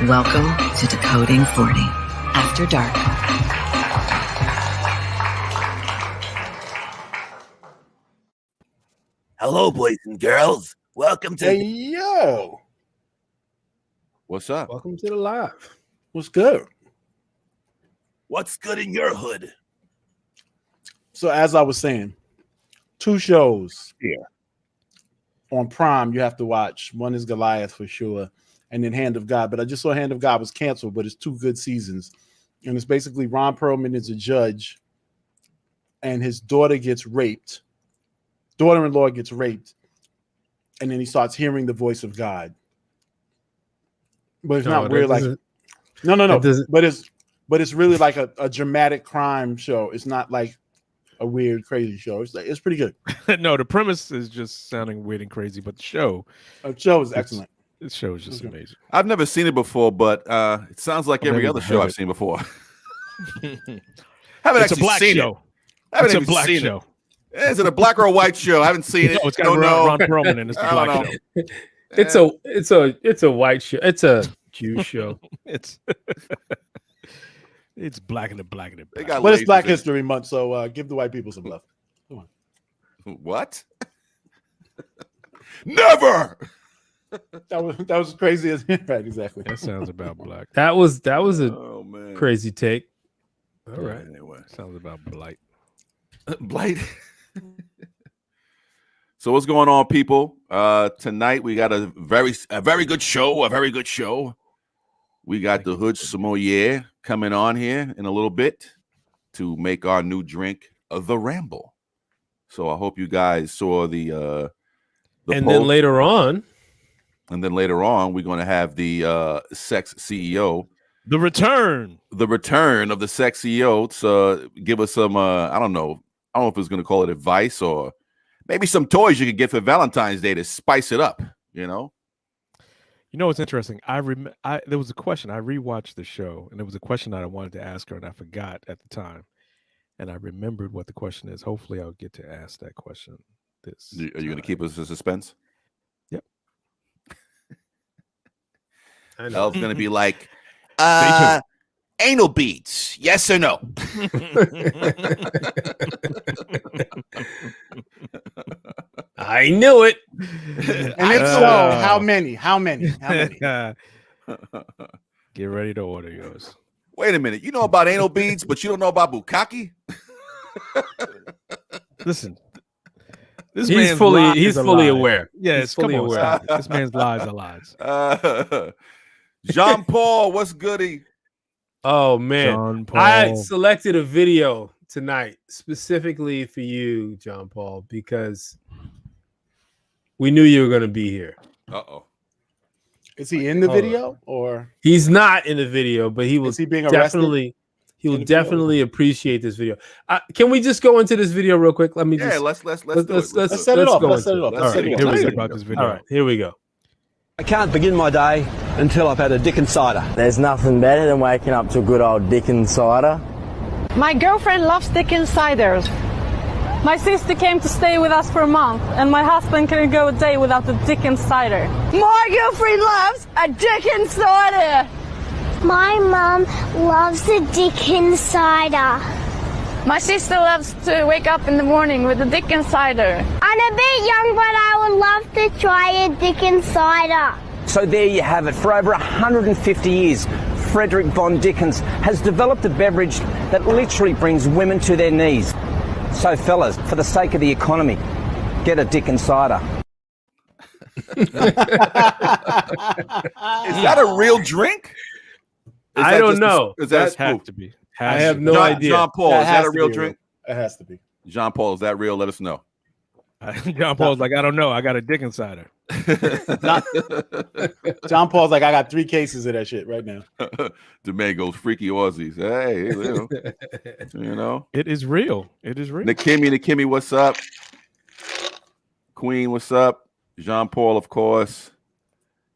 Welcome to Decoding 40 After Dark. Hello, boys and girls. Welcome to. Hey, yo. What's up? Welcome to the live. What's good? What's good in your hood? So, as I was saying, 2 shows here on Prime you have to watch. One is Goliath for sure, and then Hand of God. But I just saw Hand of God was canceled, but it's 2 good seasons. And it's basically Ron Perlman is a judge, and his daughter gets raped. Daughter-in-law gets raped, and then he starts hearing the voice of God. But it's not weird like no. But it's really like a dramatic crime show. It's not like a weird, crazy show. It's pretty good. No, the premise is just sounding weird and crazy, but the show is excellent. The show is just amazing. I've never seen it before, but it sounds like every other show I've seen before. It's a black show. It's a black show. Is it a black or a white show? I haven't seen it. No, it's got Ron Perlman and it's the black show. It's a white show. It's a Jew show. It's black and the black and the black. But it's Black History Month, so give the white people some love. Come on. What? Never. That was crazy as right, exactly. That sounds about black. That was a crazy take. All right. Anyway, sounds about blight. Blight. So what's going on, people? Tonight we got a very good show. We got the Hood Sommelier coming on here in a little bit to make our new drink, the Ramble. So I hope you guys saw the and post. then later on, we're going to have the SexCeo. The return of the SexCeo to give us some, I don't know if it's going to call it advice or maybe some toys you could get for Valentine's Day to spice it up, you know? You know what's interesting? There was a question. I rewatched the show, and there was a question that I wanted to ask her, and I forgot at the time. And I remembered what the question is. Hopefully, I'll get to ask that question. Are you going to keep us in suspense? Yep. I know. It's going to be like, anal beads, yes or no? I knew it. And if so, how many? Get ready to order yours. Wait a minute. You know about anal beads, but you don't know about bukkake? Listen. He's fully aware. Yeah, he's fully aware. This man's lies are lies. Jean Paul, what's goody? Oh man, I selected a video tonight specifically for you, John Paul, because we knew you were going to be here. Is he in the video or he's not in the video? But he will. Is he being arrested? He will definitely appreciate this video. Can we just go into this video real quick? Let's set it up. Let's set it up. All right, here we go about this video. All right, here we go. I can't begin my day until I've had a Dickens cider. There's nothing better than waking up to a good old Dickens cider. My girlfriend loves Dickens ciders. My sister came to stay with us for a month, and my husband couldn't go a day without the Dickens cider. My girlfriend loves a Dickens cider. My mum loves the Dickens cider. My sister loves to wake up in the morning with the Dickens cider. I'm a bit young, but I would love to try a Dickens cider. So there you have it. For over 150 years, Frederick von Dickens has developed a beverage that literally brings women to their knees. So fellas, for the sake of the economy, get a Dickens cider. Is that a real drink? I don't know. Does that have to be? I have no idea. Jean Paul, is that a real drink? It has to be. Jean Paul, is that real? Let us know. John Paul's like, I don't know. I got a Dickens cider. John Paul's like, I got 3 cases of that shit right now. The man goes freaky Aussies. Hey, you know. It is real. It is real. Nikimi, what's up? Queen, what's up? Jean Paul, of course.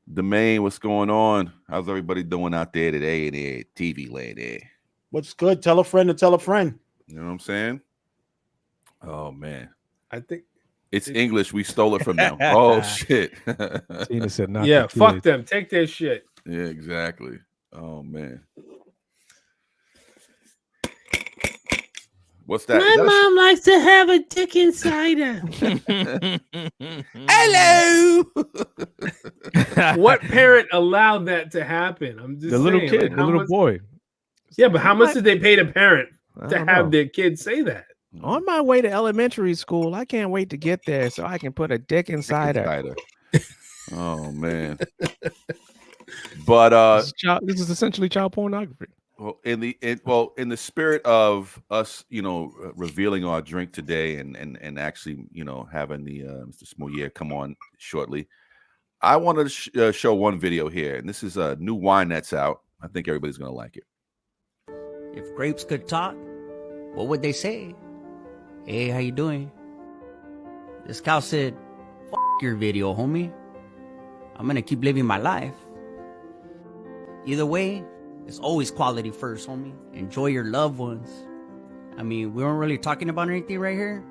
The main, what's going on? How's everybody doing out there today in the TV land there? What's good? Tell a friend to tell a friend. You know what I'm saying? Oh man. I think it's English. We stole it from them. Oh shit. Tina said not. Yeah, fuck them. Take their shit. Yeah, exactly. Oh man. What's that? My mom likes to have a dick insider. Hello. What parent allowed that to happen? I'm just The little saying, kid, like, the how little much, boy. Yeah, but how much did they pay the parent I to don't have know. their kid say that? On my way to elementary school, I can't wait to get there so I can put a dick inside her. Oh man. But This is essentially child pornography. well, in the spirit of us, revealing our drink today, and actually, having the Mr. Sommelier come on shortly, I wanted to show one video here, and this is a new wine that's out. I think everybody's gonna like it. If grapes could talk, what would they say? Hey, how you doing? This cow said, "F your video, homie. I'm gonna keep living my life." Either way, it's always quality first, homie. Enjoy your loved ones. I mean, we weren't really talking about anything right here,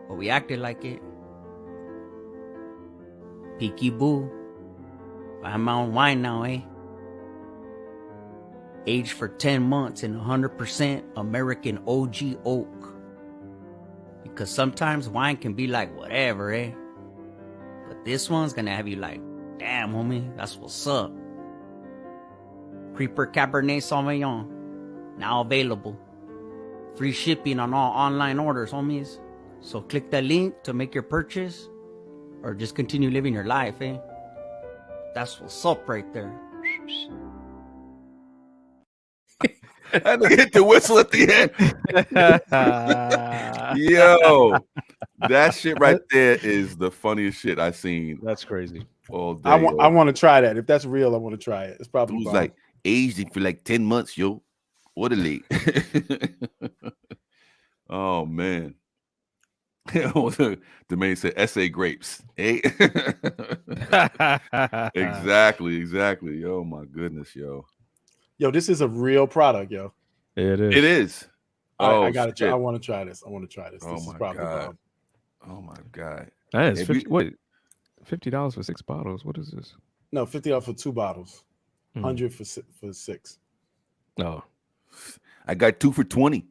but we acted like it. Peaky boo. Buy my own wine now, eh? Aged for 10 months in 100% American OG oak. Because sometimes wine can be like whatever, eh? But this one's gonna have you like, damn, homie, that's what's up. Creeper Cabernet Sauvignon, now available. Free shipping on all online orders, homies. So click the link to make your purchase, or just continue living your life, eh? That's what's up right there. I had to hit the whistle at the end. Yo, that shit right there is the funniest shit I've seen. That's crazy. All day. I want to try that. If that's real, I want to try it. It's probably Dude's like aged for like 10 months, yo. What a late. Oh man. The man said essay grapes. Hey. Exactly. Oh my goodness, yo. Yo, this is a real product, yo. It is. It is. I gotta try. I want to try this. Oh This is my probably god. Oh my god. That is $50 for 6 bottles. What is this? No, $50 for 2 bottles. 100 for 6. No. I got 2 for 20.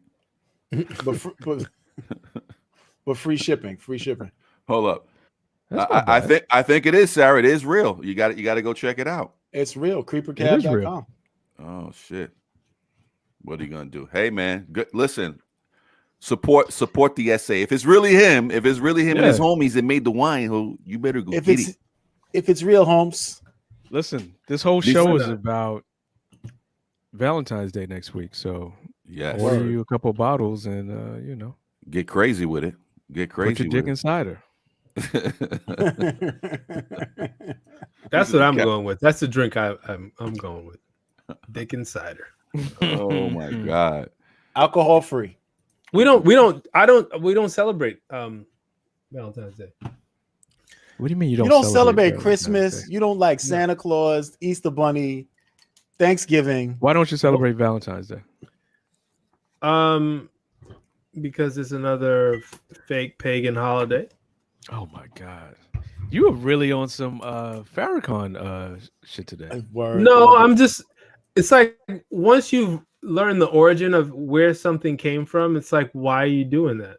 But free shipping. Hold up. I think it is, Sarah. It is real. You got to go check it out. It's real. Creepercab.com. Oh shit. What are you gonna do? Hey man, good. Listen, support the SA. If it's really him and his homies that made the wine, you better go get it. If it's real, Holmes. Listen, this whole show is about Valentine's Day next week. So order you a couple of bottles and get crazy with it. Get crazy. Put your dick inside her. That's what I'm going with. That's the drink I'm going with. Dick insider. Oh my god. Alcohol free. We don't celebrate Valentine's Day. What do you mean you don't celebrate Christmas? You don't like Santa Claus, Easter Bunny, Thanksgiving? Why don't you celebrate Valentine's Day? Because it's another fake pagan holiday. Oh my god. You are really on some Farrakhan shit today. No, it's like once you've learned the origin of where something came from, it's like, why are you doing that?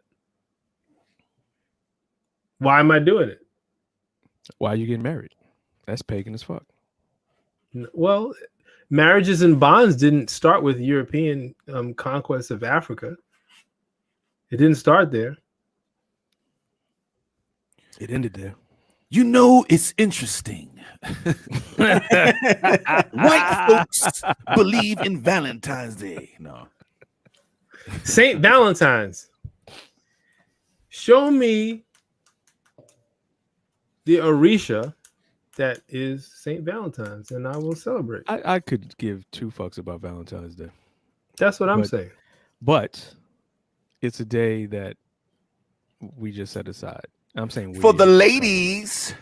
Why am I doing it? Why are you getting married? That's pagan as fuck. Well, marriages and bonds didn't start with European conquest of Africa. It didn't start there. It ended there. It's interesting. White folks believe in Valentine's Day. No. St. Valentine's. Show me the Orisha that is St. Valentine's, and I will celebrate. I could give 2 fucks about Valentine's Day. That's what I'm saying. But it's a day that we just set aside. I'm saying for the ladies.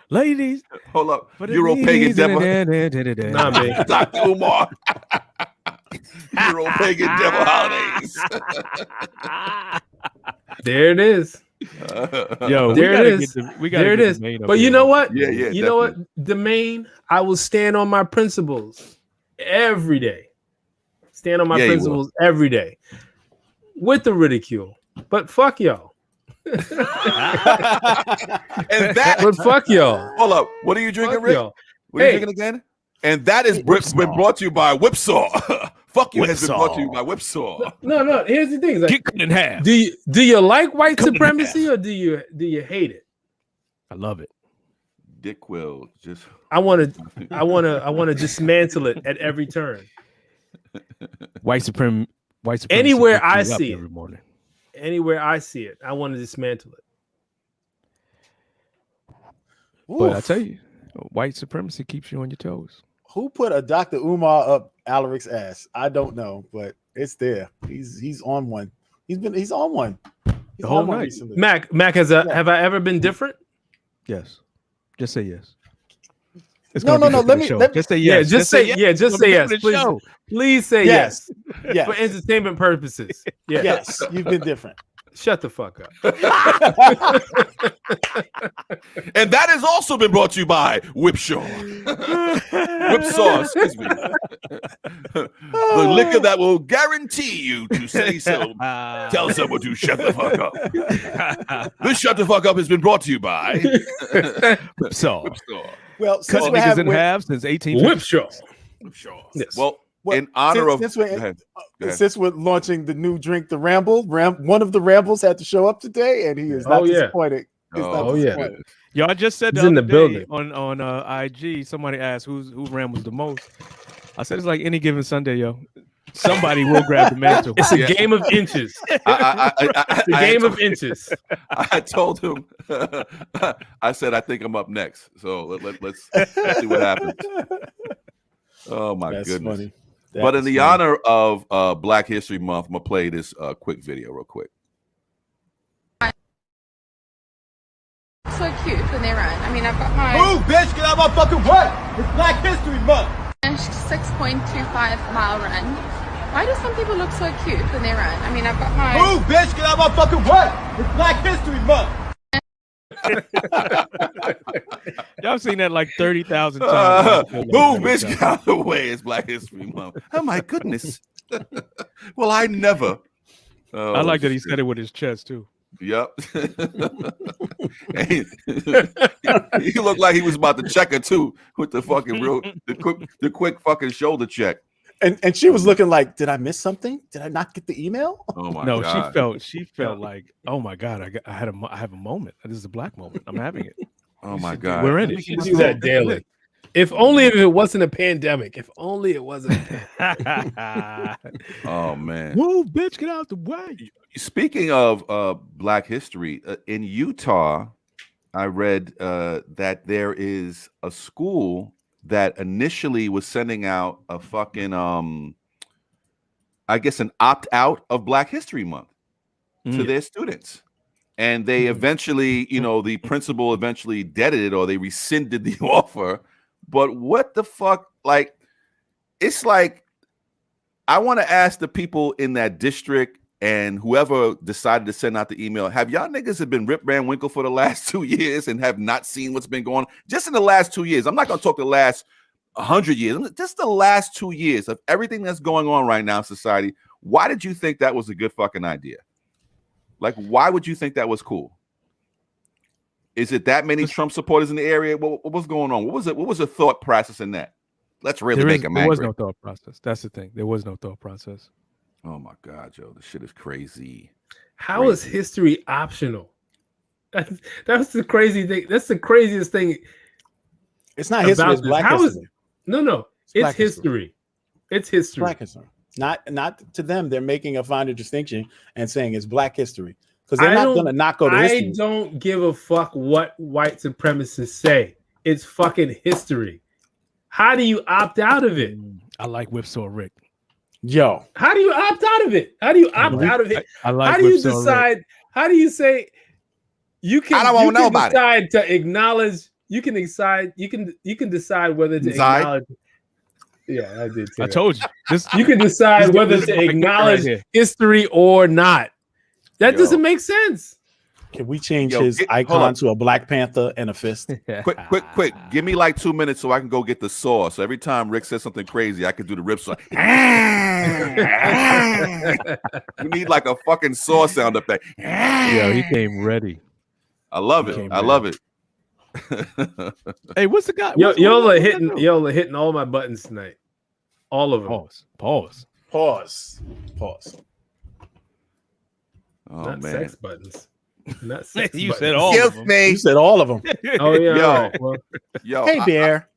Ladies, hold up. Euro pagan devil. Nah, man. Dr. Umar. Euro pagan devil holidays. There it is. Yo, there it is. There it is. But you know what? Yeah, You know what? The main, I will stand on my principles every day. Stand on my principles every day with the ridicule. But fuck y'all. And that, but fuck y'all. Hold up. What are you drinking, Rick? Y'all. What are you drinking again? And that has been brought to you by Whipsaw. Fuck you has been brought to you by Whipsaw. No. Here's the thing. Like, get cut in half. Do you like white supremacy or do you hate it? I love it. Dick will just. I want to dismantle it at every turn. White supremacy. Anywhere I see it every morning. Anywhere I see it, I want to dismantle it. But I tell you, white supremacy keeps you on your toes. Who put a Dr. Umar up Alaric's ass? I don't know, but it's there. He's on one. He's on one. He's the whole on one night. recently. Mac, have I ever been different? Yes. Just say yes. No. Let me just say yes. Just say yes. Please, please say yes. Yes. For entertainment purposes. Yes. You've been different. Shut the fuck up. And that has also been brought to you by Whipsaw. Whipsaw, excuse me. The liquor that will guarantee you to say so. Tell someone to shut the fuck up. This shut the fuck up has been brought to you by Whipsaw. Well, cut niggas in half since 1850. Whipsaw. Yes. Well, in honor of since we're launching the new drink, the Ramble, one of the Rambles had to show up today, and he is not disappointed. Disappointed. Yo, I just said in the building on IG. Somebody asked who rambles the most. I said it's like any given Sunday, yo. Somebody will grab the mantle. It's a game of inches. It's a game of inches. I told him. I said I think I'm up next. So let's see what happens. Oh my goodness! Funny. But in the honor of Black History Month, I'm gonna play this quick video real quick. So cute when they run. I mean, I've got my. Move, bitch! Get out of my fucking way! It's Black History Month. 6.25 mile run. Why do some people look so cute when they run? I mean, I've got my. Move, bitch! Get out of my fucking way! It's Black History Month. Y'all seen that like 30,000 times. Move, bitch, get out of the way. It's Black History Month. Oh my goodness. Well, I never. I like that he said it with his chest too. Yep. He looked like he was about to check her too with the fucking the quick fucking shoulder check. And she was looking like, did I miss something? Did I not get the email? Oh my god. No, she felt like, oh my god, I have a moment. This is a black moment. I'm having it. Oh my god. We're in it. You do that daily. If only if it wasn't a pandemic. If only it wasn't. Oh man. Move, bitch, get out the way. Speaking of Black history, in Utah, I read that there is a school that initially was sending out a fucking I guess an opt-out of Black History Month to their students. And they eventually, the principal eventually deaded it or they rescinded the offer. But what the fuck? Like, it's like, I want to ask the people in that district and whoever decided to send out the email, have y'all niggas have been Rip Van Winkle for the last 2 years and have not seen what's been going on? Just in the last 2 years. I'm not going to talk the last 100 years. Just the last 2 years of everything that's going on right now in society. Why did you think that was a good fucking idea? Like, why would you think that was cool? Is it that many Trump supporters in the area? What was going on? What was the thought process in that? Let's really make them angry. There was no thought process. That's the thing. There was no thought process. Oh my God, Joe, this shit is crazy. How is history optional? That's the crazy thing. That's the craziest thing. It's not history. It's Black history. No. It's history. It's history. Black history. Not to them. They're making a finer distinction and saying it's Black history because they're not going to not go to history. I don't give a fuck what white supremacists say. It's fucking history. How do you opt out of it? I like Whipsaw Rick. Yo, how do you opt out of it? How do you opt out of it? I like how do you decide? How do you say you can? I don't want to know about it. To acknowledge. You can decide. You can decide whether to acknowledge. Yeah, I did. I told you. You can decide whether to acknowledge history or not. That doesn't make sense. Can we change his icon to a Black Panther and a fist? Quick. Give me like 2 minutes so I can go get the saw. So every time Rick says something crazy, I can do the rip saw. You need like a fucking saw sound effect. Yeah, he came ready. I love it. I love it. Hey, what's the guy? Yola hitting all my buttons tonight. All of them. Pause. Oh, Not man. sex buttons. Not sex You buttons. said all of them. You said all of them. Oh yeah. Yo. All right. Well, Yo, Hey, Bear.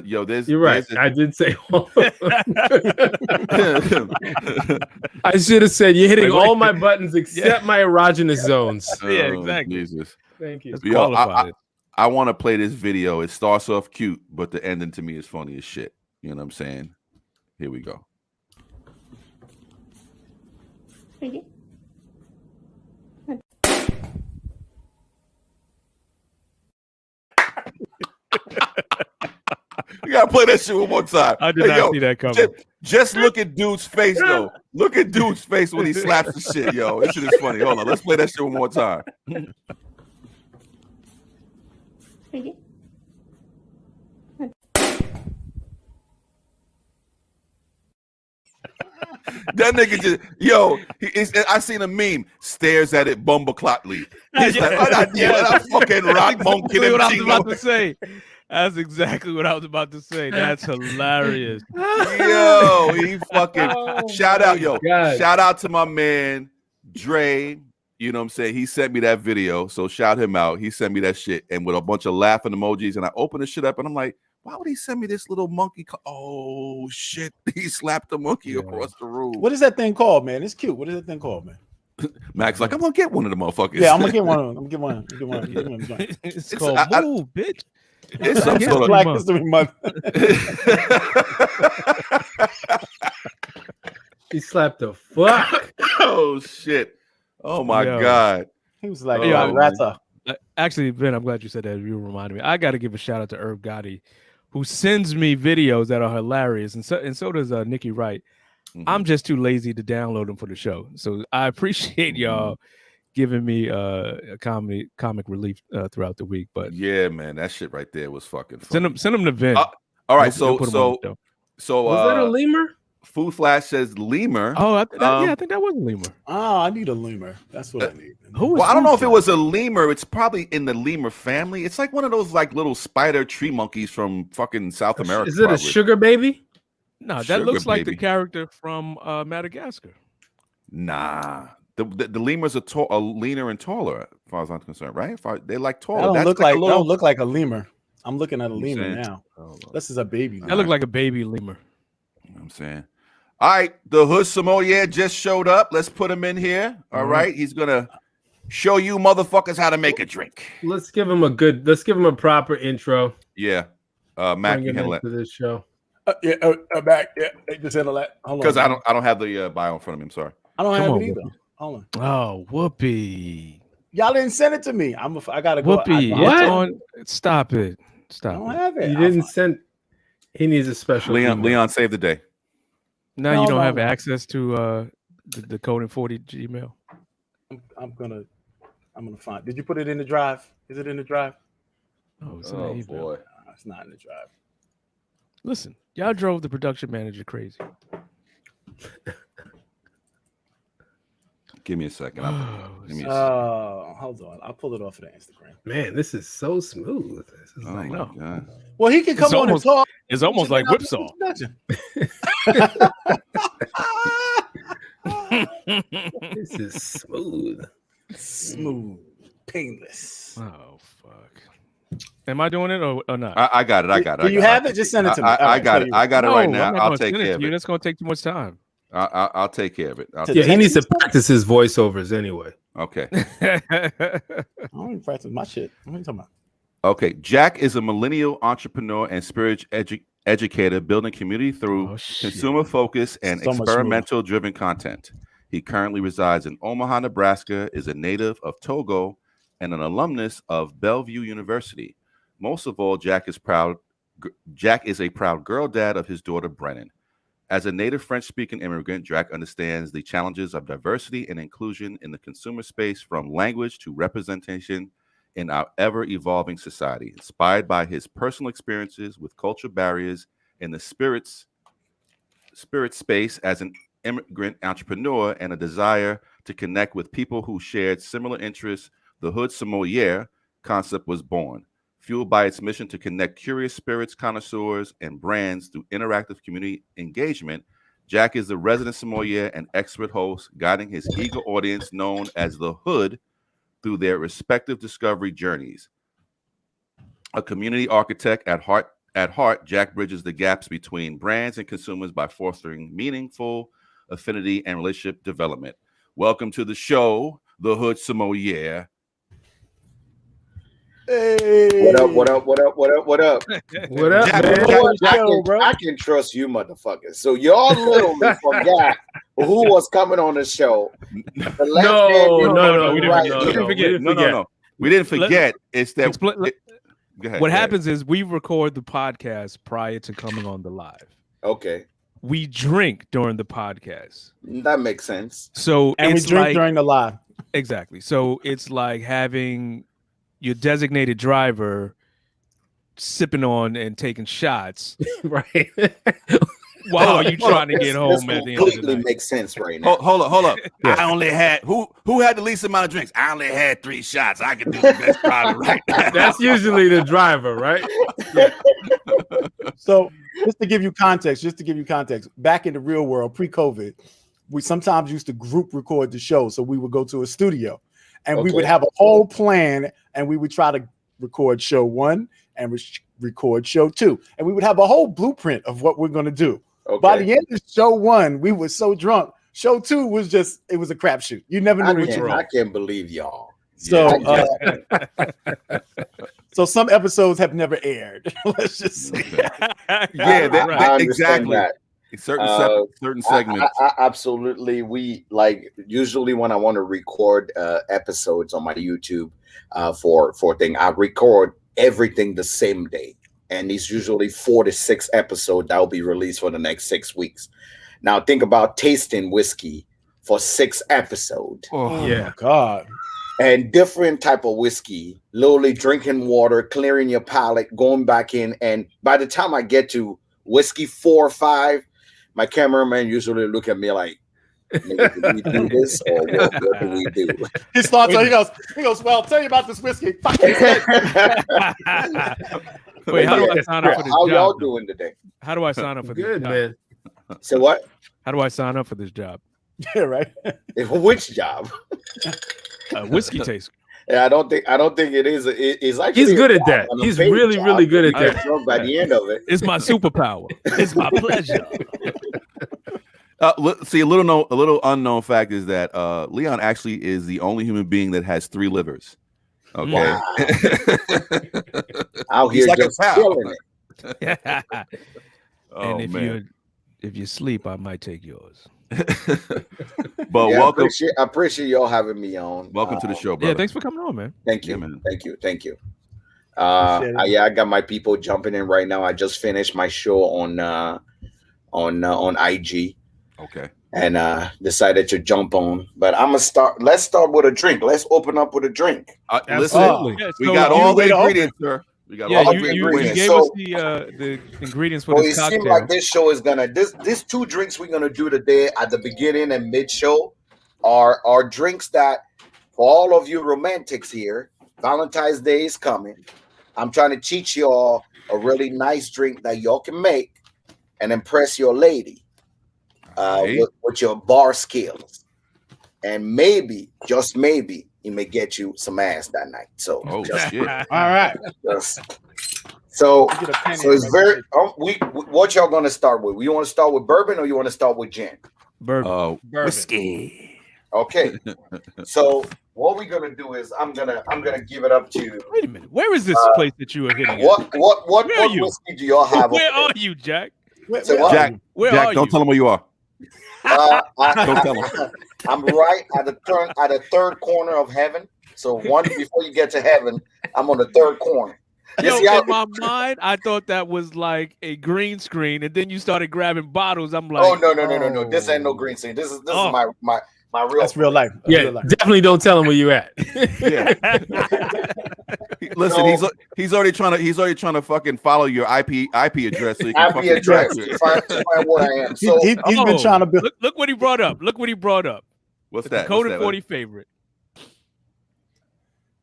you're right. I did say all of them. I should have said you're hitting all my buttons except my erogenous zones. Yeah, exactly. Jesus. Thank you. Yo, I want to play this video. It starts off cute, but the ending to me is funny as shit. You know what I'm saying? Here we go. You gotta play that shit one more time. I did not see that coming. Just look at dude's face, though. Look at dude's face when he slaps the shit, yo. This shit is funny. Hold on, let's play that shit one more time. That nigga I seen a meme, stares at it bumbleclotly. He's like, that fucking rock monkey. What I was about to say. That's exactly what I was about to say. That's hilarious. Yo, he fucking shout out to my man Dre. You know what I'm saying? He sent me that video, so shout him out. He sent me that shit and with a bunch of laughing emojis, and I opened the shit up and I'm like, why would he send me this little monkey? Oh shit! He slapped the monkey across the room. What is that thing called, man? It's cute. What is that thing called, man? Max like, I'm gonna get one of the motherfuckers. Yeah, I'm gonna get one of them. It's called Move, bitch. It's some sort of Black History Month. He slapped the fuck. Oh shit! Oh my god! He was like, actually, Ben, I'm glad you said that. You reminded me. I got to give a shout out to Irv Gotti, who sends me videos that are hilarious, and so does Nikki Wright. Mm-hmm. I'm just too lazy to download them for the show, so I appreciate y'all giving me a comic relief throughout the week. But yeah, man, that shit right there was fucking fun. Send them to Ben. All right, so was that a lemur? Food Flash says lemur. Oh, I think that was a lemur. Oh, I need a lemur. That's what I need. I don't know if it was a lemur. It's probably in the lemur family. It's like one of those like little spider tree monkeys from fucking South America. Is it a sugar baby? No, that looks like the character from Madagascar. Nah. The lemurs are leaner and taller, as far as I'm concerned, right? They like taller. That don't look like a lemur. I'm looking at a lemur now. This is a baby. That look like a baby lemur. You know what I'm saying? All right, the Hood Sommelier just showed up. Let's put him in here. All right, he's gonna show you motherfuckers how to make a drink. Let's give him a proper intro. Yeah, Mac, you handle that. This show. Back. Yeah, just handle that. Because I don't have the bio in front of me. I'm sorry. I don't have it either. Hold on. Oh, whoopee! Y'all didn't send it to me. I gotta go. Whoopee! What? Stop it! Stop. I don't have it. You didn't send. He needs a special. Leon, save the day. Now you don't have access to the Decoding 40 Gmail. I'm gonna find. Did you put it in the drive? Is it in the drive? Oh, it's in the email. Boy, it's not in the drive. Listen, y'all drove the production manager crazy. Give me a second. Hold on. I'll pull it off of the Instagram. Man, this is so smooth. This is my God. Well, he can come on and talk. It's almost like Whipsaw. This is smooth. Smooth. Painless. Oh, fuck. Am I doing it or not? I got it. Do you have it? Just send it to me. I got it. I got it right now. I'll take care of it. That's going to take too much time. I'll take care of it. He needs to practice his voiceovers anyway. Okay. I don't even practice my shit. What are you talking about? Okay. Jack is a millennial entrepreneur and spiritual educator building community through consumer focus and experimental driven content. He currently resides in Omaha, Nebraska, is a native of Togo, and an alumnus of Bellevue University. Most of all, Jack is a proud girl dad of his daughter, Brennan. As a native French-speaking immigrant, Jack understands the challenges of diversity and inclusion in the consumer space, from language to representation in our ever-evolving society. Inspired by his personal experiences with cultural barriers in the spirit space as an immigrant entrepreneur and a desire to connect with people who shared similar interests, the Hood Sommelier concept was born. Fueled by its mission to connect curious spirits, connoisseurs, and brands through interactive community engagement, Jack is the resident sommelier and expert host, guiding his eager audience known as the Hood through their respective discovery journeys. A community architect at heart, Jack bridges the gaps between brands and consumers by fostering meaningful affinity and relationship development. Welcome to the show, the Hood Sommelier. Hey. What up? What up? What up? What up? What up? What up, Jack, man? I can trust you, motherfuckers. So y'all literally forgot who was coming on the show. No. We didn't forget. We didn't forget. It's that. Go ahead, what happens is we record the podcast prior to coming on the live. Okay. We drink during the podcast. That makes sense. So and we drink during the live. Exactly. So it's like having your designated driver sipping on and taking shots. Right. While you trying to get home at the end of the completely night. makes sense right now. Hold up. Yeah. I only had who had the least amount of drinks? I only had 3 shots. I could do the best driver right now. That's usually the driver, right? Yeah. So just to give you context, back in the real world, pre-COVID, we sometimes used to group record the show. So we would go to a studio and we would have a whole plan, and we would try to record show 1 and record show 2. And we would have a whole blueprint of what we're going to do. Okay. By the end of show 1, we were so drunk. Show 2 was it was a crapshoot. You never knew what you were. I can't believe y'all. So, so some episodes have never aired. Let's just say. Exactly. That. Certain segments. I absolutely. We usually when I want to record episodes on my YouTube for thing, I record everything the same day. And it's usually 4 to 6 episodes that will be released for the next 6 weeks. Now think about tasting whiskey for 6 episodes. Oh yeah, my God. And different type of whiskey, literally drinking water, clearing your palate, going back in. And by the time I get to whiskey 4 or 5, my cameraman usually look at me like, "Nigga, did we do this or what do we do?" He starts. He goes. Well, I'll tell you about this whiskey. Wait, how do I sign up for this job? How y'all though? doing today? How do I sign up for this job? Man. So what? How do I sign up for this job? Yeah, right. Which job? Whiskey taster. Yeah, I don't think it is. It's like he's good at that. He's really good at that. Drunk by the end of it. It's my superpower. It's my pleasure. See, a little unknown fact is that Leon actually is the only human being that has 3 livers. Okay. Wow. Out here like just killing it. And if you sleep, I might take yours. But welcome. I appreciate y'all having me on. Welcome to the show, brother. Yeah, thanks for coming on, man. Thank you, yeah, man. Thank you. I got my people jumping in right now. I just finished my show on IG. Okay. And decided to jump on. But I'm gonna start. Let's start with a drink. Let's open up with a drink. Listen, we got all the ingredients, sir. We got all the ingredients. You gave us the ingredients for this cocktail. It seems like this show is gonna these 2 drinks we're gonna do today at the beginning and mid show are drinks that for all of you romantics here, Valentine's Day is coming. I'm trying to teach y'all a really nice drink that y'all can make and impress your lady. With your bar skills, and maybe, just maybe, he may get you some ass that night. So, shit! All right. So it's very. What y'all gonna start with? You want to start with bourbon or you want to start with gin? Bourbon. Whiskey. Okay. So what we're gonna do is I'm gonna give it up to. Wait a minute. Where is this place that you are hitting? What whiskey do y'all have? Where are you, Jack? Jack, don't tell him where you are. Don't tell him. I'm right at the third corner of heaven. So one before you get to heaven, I'm on the third corner. Yo, see how- in my mind, I thought that was like a green screen, and then you started grabbing bottles. I'm like, Oh no. This ain't no green screen. This is my real. That's real life. That's Yeah, real life. definitely don't tell him where you at. Yeah. Listen, he's already trying to fucking follow your IP address so you can IP fucking address track it. to find where I am. So He's been trying to build. Look what he brought up. Look what he brought up. What's The that? Coded What's that? 40 favorite.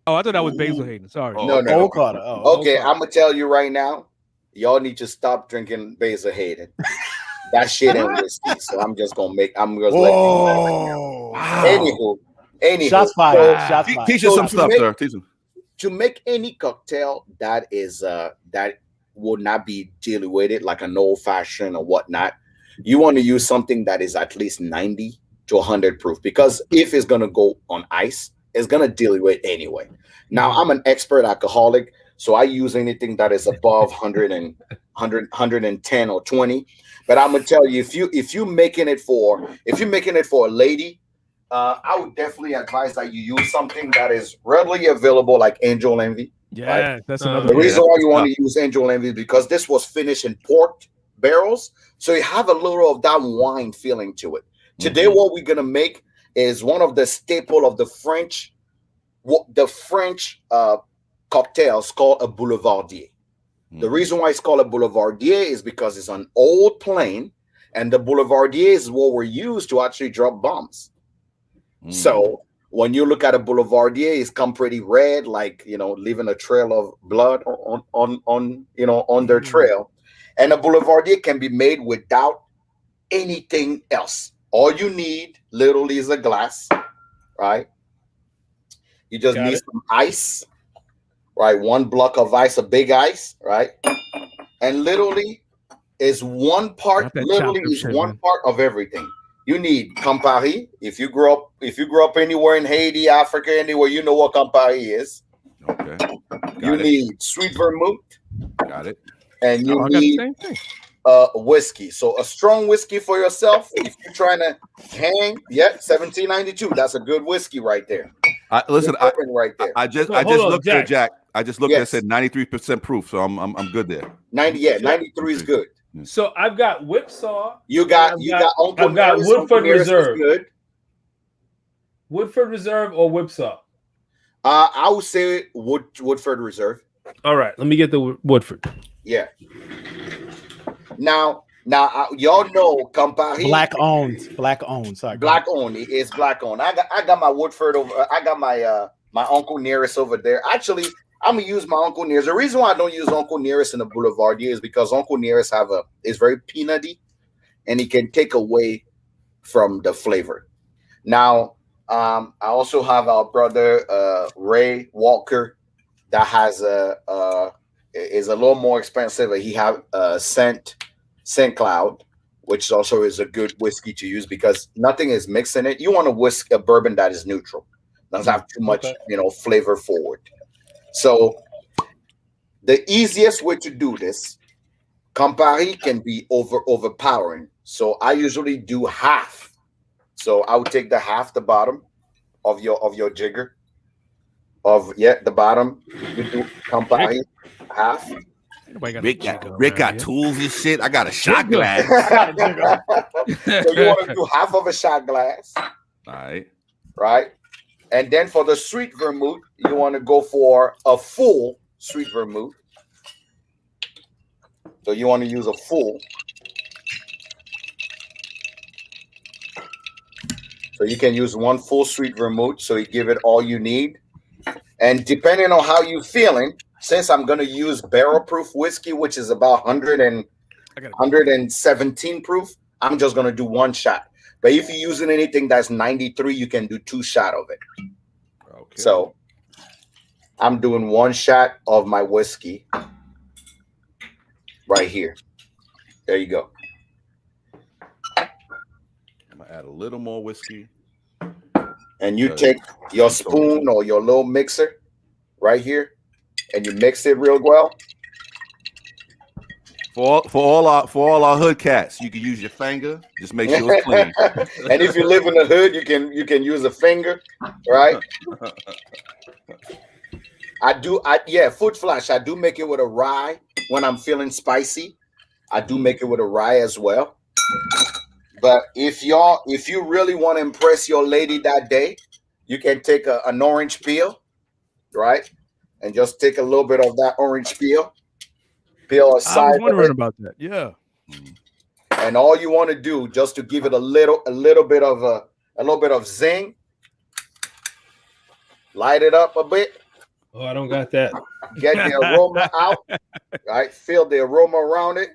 Oh, I thought that was Basil Hayden. Sorry. No. Old Carter. Okay, I'm gonna tell you right now, y'all need to stop drinking Basil Hayden. That shit ain't whiskey. So I'm just gonna let you know. Anywho. Shots fired. Shots fired. Teach us some stuff, sir. Teach him. To make any cocktail that is that would not be diluted like an old fashioned or whatnot, you want to use something that is at least 90 to 100 proof, because if it's gonna go on ice, it's gonna dilute anyway. Now I'm an expert alcoholic, so I use anything that is above 110 or 20. But I'm gonna tell you, if you're making it for a lady, I would definitely advise that you use something that is readily available, like Angel Envy. Yeah, right? that's another. The reason why you want to use Angel Envy is because this was finished in port barrels, so you have a little of that wine feeling to it. Today, what we're gonna make is one of the staple of the French cocktails called a boulevardier. The reason why it's called a boulevardier is because it's an old plane, and the boulevardier is what were used to actually drop bombs. So when you look at a boulevardier, it's come pretty red, like, leaving a trail of blood on their trail. And a boulevardier can be made without anything else. All you need literally is a glass, right? You just need some ice, right? One block of ice, a big ice, right? And literally is one part of everything. You need Campari. If you grew up anywhere in Haiti, Africa, anywhere, you know what Campari is. Okay. You need sweet vermouth. Got it. And you need whiskey. So a strong whiskey for yourself. If you're trying to hang, 1792. That's a good whiskey right there. Listen, right there. I just looked at Jack. I just looked at it, said 93% proof, so I'm good there. 93 is good. So I've got Whipsaw. You got Uncle I've got Nearest. Woodford Uncle Nearest Reserve. Good. Woodford Reserve or Whipsaw? I would say Woodford Reserve. All right, let me get the Woodford. Yeah. Now, y'all know Campari. Black owned. Sorry. Black owned. It's black owned. I got my Woodford over. I got my my Uncle Nearest over there. Actually, I'm gonna use my Uncle Nearest. The reason why I don't use Uncle Nearest in the Boulevardier is because Uncle Nearest is very peanutty, and he can take away from the flavor. Now, I also have our brother Ray Walker that has is a little more expensive. He have Saint Cloud, which also is a good whiskey to use because nothing is mixed in it. You want a bourbon that is neutral, doesn't have too much flavor forward. So the easiest way to do this, Campari can be overpowering. So I usually do half. So I would take the bottom of your jigger. The bottom. You do Campari half. Rick got tools and shit. I got a shot glass. So you want to do half of a shot glass. All right. Right? And then for the sweet vermouth, you want to go for a full sweet vermouth. So you want to use a full. So you can use one full sweet vermouth. So you give it all you need. And depending on how you're feeling, since I'm going to use barrel proof whiskey, which is about 117 proof, I'm just going to do one shot. But if you're using anything that's 93, you can do 2 shots of it. Okay. So I'm doing 1 shot of my whiskey right here. There you go. I'm going to add a little more whiskey. And you take your spoon or your little mixer right here, and you mix it real well. For all our hood cats, you can use your finger. Just make sure it's clean. And if you live in the hood, you can use a finger, right? Food flash. I do make it with a rye when I'm feeling spicy. I do make it with a rye as well. But if you really want to impress your lady that day, you can take an orange peel, right? And just take a little bit of that orange peel aside. I was wondering about that. Yeah. And all you want to do, just to give it a little bit of zing, light it up a bit. Oh, I don't got that. Get the aroma out, right? Feel the aroma around it,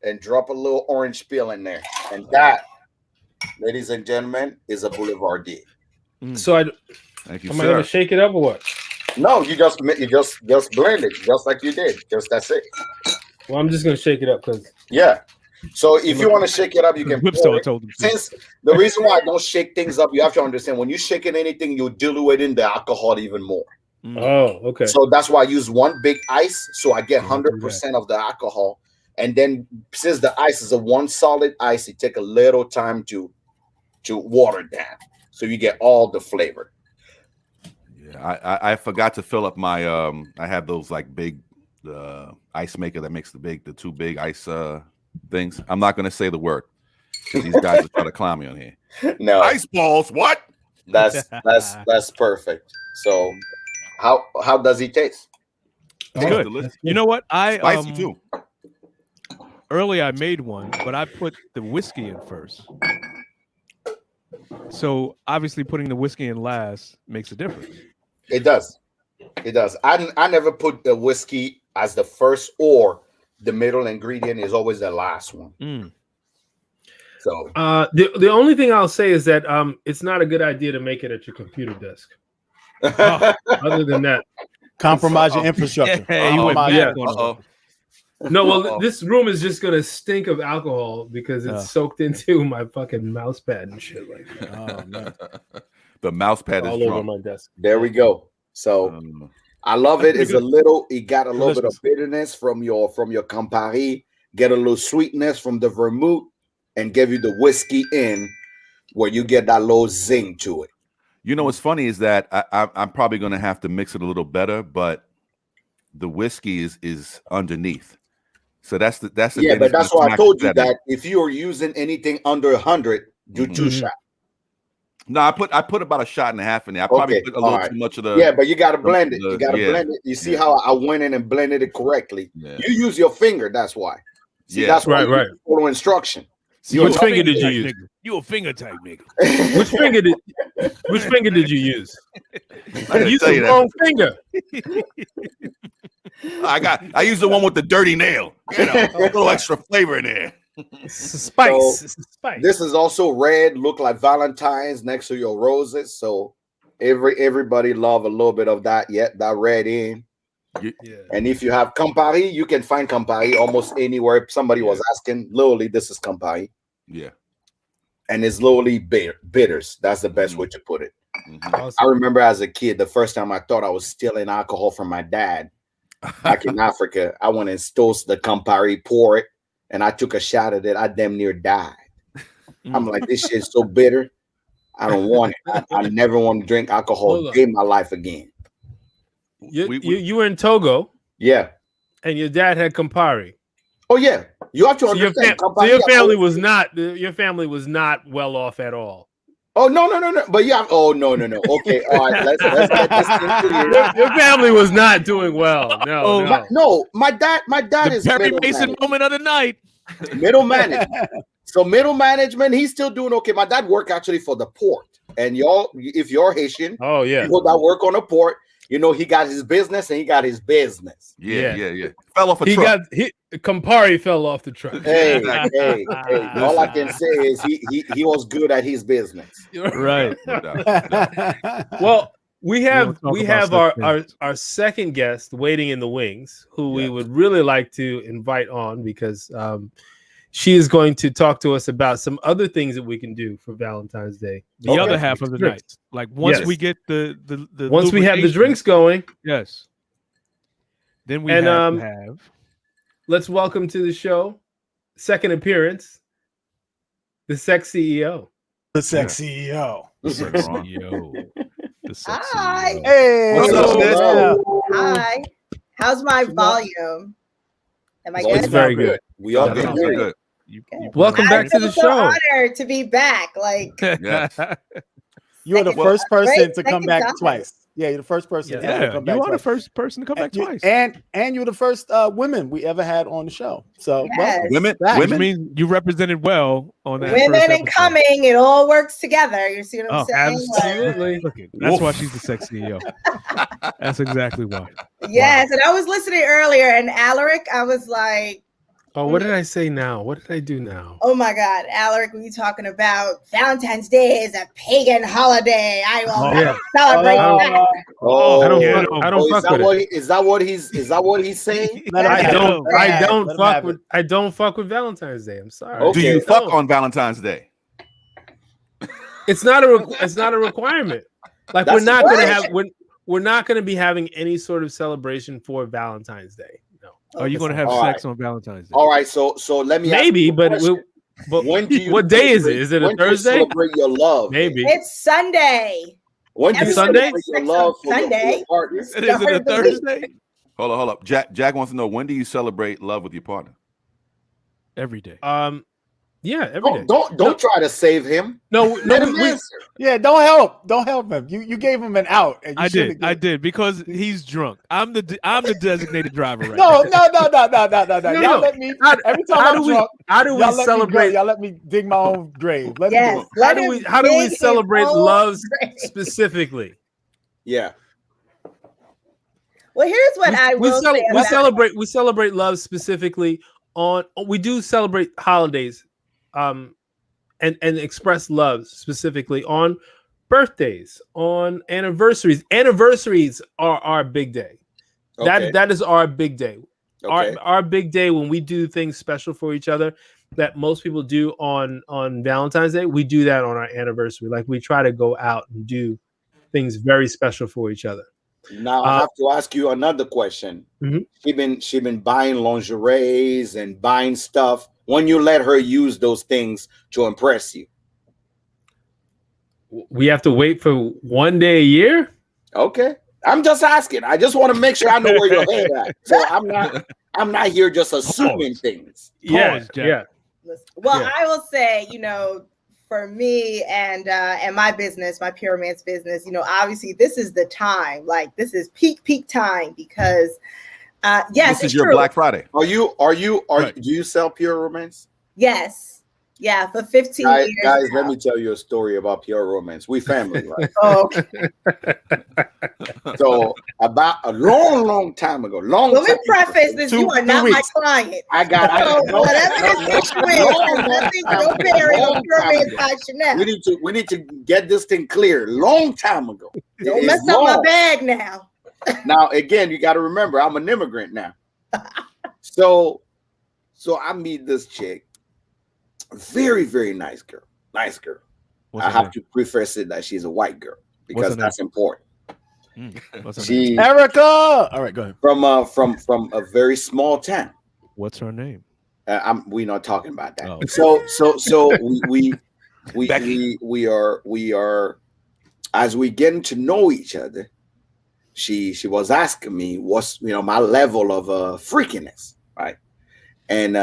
and drop a little orange peel in there. And that, ladies and gentlemen, is a Boulevardier. So am I going to shake it up or what? No, you just blend it, just like you did. Just that's it. Well, I'm just going to shake it up because So if you want to shake it up, you can. Since the reason why I don't shake things up, you have to understand when you're shaking anything, you're diluting the alcohol even more. Oh, okay. So that's why I use one big ice, so I get 100% of the alcohol. And then since the ice is a one solid ice, it take a little time to water down, so you get all the flavor. Yeah, I forgot to fill up my I have those like big ice maker that makes the two big ice things. I'm not gonna say the word because these guys are trying to clown me on here. No ice balls. What? That's perfect. So how does it taste? It's good. Delicious. You know what? Spicy too. Early I made one, but I put the whiskey in first. So obviously putting the whiskey in last makes a difference. It does. It does. I never put the whiskey as the first or the middle ingredient is always the last one. So the only thing I'll say is that it's not a good idea to make it at your computer desk. Other than that, compromise your infrastructure. No, well, this room is just gonna stink of alcohol because it's soaked into my fucking mouse pad and shit like that. Oh man, the mouse pad is all over my desk. There we go. So I love it. It's it got a little bit of bitterness from your Campari, get a little sweetness from the vermouth, and give you the whiskey in where you get that little zing to it. You know what's funny is that I'm probably gonna have to mix it a little better, but the whiskey is underneath. So that's the thing. But that's why I told you that if you are using anything under 100, do 2 shots. No, I put about a shot and a half in there. I probably put a little too much of the. Yeah, but you got to blend it. You got to blend it. You see how I went in and blended it correctly. Yeah. You use your finger. That's why. See, that's why right. Follow instruction. So which finger did you use? You a finger type nigga. Which finger did you use? You used the wrong finger. I use the one with the dirty nail. You know, a little extra flavor in there. Spice. So, spice. This is also red, look like Valentines next to your roses. So everybody love a little bit of that. Yeah, that red in. Yeah. And if you have Campari, you can find Campari almost anywhere. Somebody was asking, literally, this is Campari. Yeah. And it's literally bitters. That's the best way to put it. Awesome. I remember as a kid, the first time I thought I was stealing alcohol from my dad back in Africa, I went and stole the Campari, pour it, and I took a shot at it. I damn near died. I'm like, this shit's so bitter. I don't want it. I never want to drink alcohol in my life again. You were in Togo. Yeah. And your dad had Campari. Oh yeah. You have to understand. So your family was not well off at all. Oh no. But yeah. Oh no. Okay. All right. Let's get this into here. Your family was not doing well. No. My dad is Perry Mason moment of the night. Middle management. So middle management, he's still doing okay. My dad worked actually for the port. And y'all, if you're Haitian, people that work on a port, you know, he got his business and he got his business. Yeah. Fell off a truck. Campari fell off the truck. Hey. All I can say is he was good at his business. Right. Well, we have our second guest waiting in the wings, who we would really like to invite on because she is going to talk to us about some other things that we can do for Valentine's Day. The other half of the night. Like once we get the once we have the drinks going. Yes. Then we have let's welcome to the show, second appearance, the SexCeo. The SexCeo. The sexy. Hi. Hey, what's up, sis? Hi. How's my volume? Am I It's good? very good. We all That's can very hear you. good. Welcome back to the so show. honored to be back. Like, Yes. You are the first person Great to come second back time. twice. Yeah, you're the first person to ever come back you are the twice. first person to come back twice. And you're the first women we ever had on the show. So Yes. welcome. Which means you represented well on that. women first and episode. coming, it all works together. You see what I'm saying? Absolutely. That's why she's the sex CEO. That's exactly why. Yes, and I was listening earlier, and Alaric, I was like, Oh, what did I say now? What did I do now? oh my God, Alaric, were you talking about Valentine's Day is a pagan holiday? I will not celebrate that. I don't fuck with it. Is that what he's saying? I don't fuck with Valentine's Day. I'm sorry. Okay. Do you fuck on Valentine's Day? It's not a requirement. Like That's we're not gonna be having any sort of celebration for Valentine's Day. No. Are you going to have sex on Valentine's Day? All right, so let me maybe, ask you but when do you what day is it? Is it a Thursday? Celebrate your love. Maybe It's Sunday. When do you Sunday? celebrate your love for Sunday. your partner? Is it a Thursday? Hold up. Jack wants to know, when do you celebrate love with your partner? Every day. Yeah, every day. Don't try to save him. No, yeah, don't help him. You gave him an out. And you I did because he's drunk. I'm the designated driver right No. No. Y'all let me every time I'm drunk. How do we celebrate? Y'all let me dig my own grave. How do we celebrate love specifically? Yeah. Well, here's what I will say. We celebrate love specifically on. We do celebrate holidays, and express love specifically on birthdays, on anniversaries. Anniversaries are our big day. Okay. That is our big day. Okay. Our big day when we do things special for each other that most people do on Valentine's Day. We do that on our anniversary. Like we try to go out and do things very special for each other. Now I have to ask you another question. Mm-hmm. She been buying lingeries and buying stuff. When you let her use those things to impress you, we have to wait for one day a year. Okay, I'm just asking. I just want to make sure I know where your head at. So I'm not here just assuming things. Yeah. Well, I will say, for me and my business, my Pyramids business, obviously this is the time. Like this is peak time because yes, this is your Black Friday. Do you sell Pure Romance? Yes. Yeah, for 15 years. Guys, let me tell you a story about Pure Romance. We family, right? Okay. So about a long time ago, let me preface this: you are not my client. We need to get this thing clear. Long time ago. Don't mess up my bag now. Now again, you got to remember, I'm an immigrant now. So I meet this chick. Very, very nice girl. Nice girl. I have to preface it that she's a white girl because that's important. She Erica. All right, go ahead. From a very small town. What's her name? We're not talking about that. Oh. So we are as we getting to know each other. She was asking me what's my level of freakiness, right? And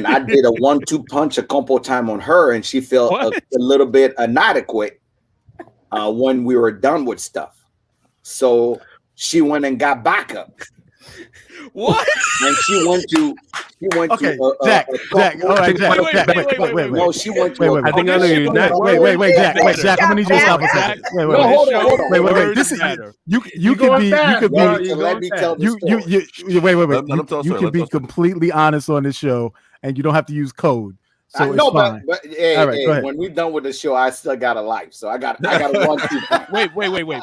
I did a 1-2 punch a couple times on her, and she felt a little bit inadequate when we were done with stuff. So she went and got backup. What? And she went to Jack. All right, Jack. Wait. No, she went to. I think I know you. Wait, Jack. I'm gonna need you to stop a second. Hold on. Wait. This is you could be completely honest on this show, and you don't have to use code. So no, fine. but hey, when we're done with the show, I still got a life, so I got a 1-2 punch. Wait.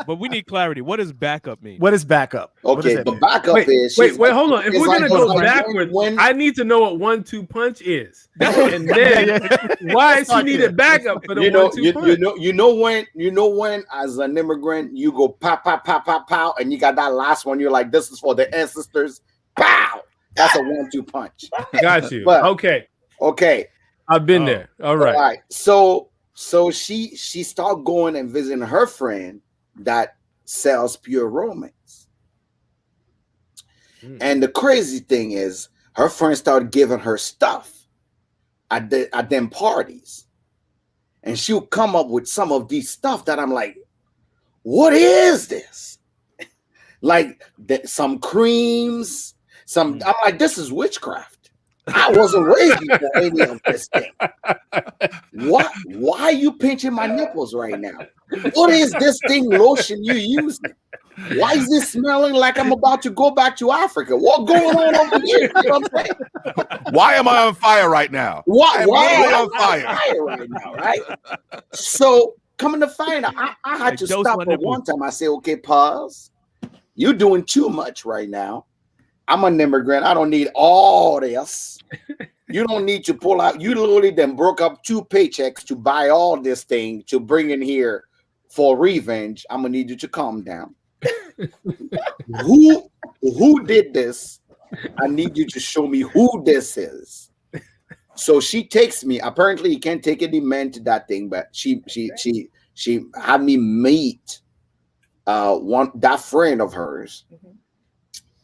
But we need clarity. What does backup mean? What is backup? Okay, the backup is. Wait, hold on. If we're gonna go backwards, I need to know what 1-2 punch is, and then why she needed backup for the 1-2 punch. You know when as an immigrant you go pow, and you got that last one. You're like, this is for the ancestors. Pow. That's a 1-2 punch. Got you. But, okay. I've been there. All right. So she started going and visiting her friend that sells pure romance. And the crazy thing is, her friends started giving her stuff at them parties. And she'll come up with some of these stuff that I'm like, what is this? Like some creams, I'm like, this is witchcraft. I wasn't ready for any of this thing. Why are you pinching my nipples right now? What is this thing lotion you using? Why is this smelling like I'm about to go back to Africa? What's going on over here? You know what I'm saying? Why am I on fire right now? Why am I on fire right now? Right? So coming to find out, I had to stop at one time. I say, okay, pause. You're doing too much right now. I'm an immigrant. I don't need all this. You don't need to pull out. You literally then broke up 2 paychecks to buy all this thing to bring in here for revenge. I'm gonna need you to calm down. Who did this? I need you to show me who this is. So she takes me. Apparently, you can't take any men to that thing, but she had me meet that friend of hers.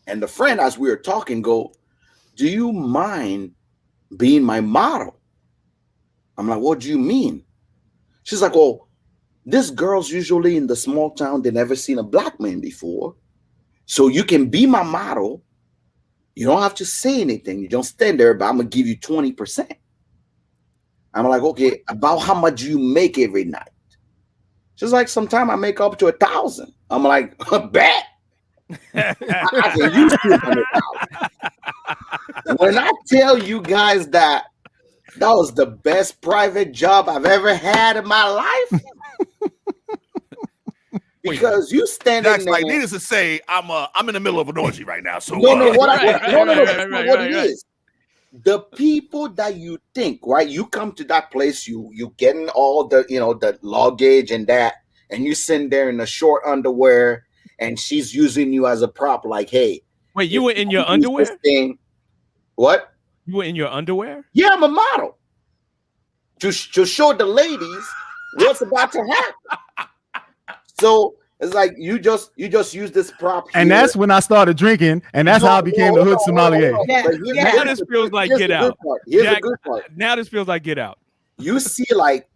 And the friend, as we were talking, go, do you mind being my model? I'm like, what do you mean? She's like, well, these girls usually in the small town, they never seen a black man before. So you can be my model. You don't have to say anything. You don't stand there, but I'm going to give you 20%. I'm like, okay, about how much you make every night? She's like, sometimes I make up to 1,000. I'm like, bet. I can use 200,000. When I tell you guys that was the best private job I've ever had in my life, because you standing there. Like, needless to say, I'm in the middle of an orgy right now. So what it is. The people that you think, right? You come to that place, you getting all the the luggage and that, and you sitting there in the short underwear. And she's using you as a prop, like, hey. Wait, you were in your underwear? What? You were in your underwear? Yeah, I'm a model. To show the ladies what's about to happen. So it's like you just use this prop here. And that's when I started drinking, and that's how I became the Hood Sommelier. Now this feels like Get Out. Here's the good part. Now this feels like Get Out. You see, like,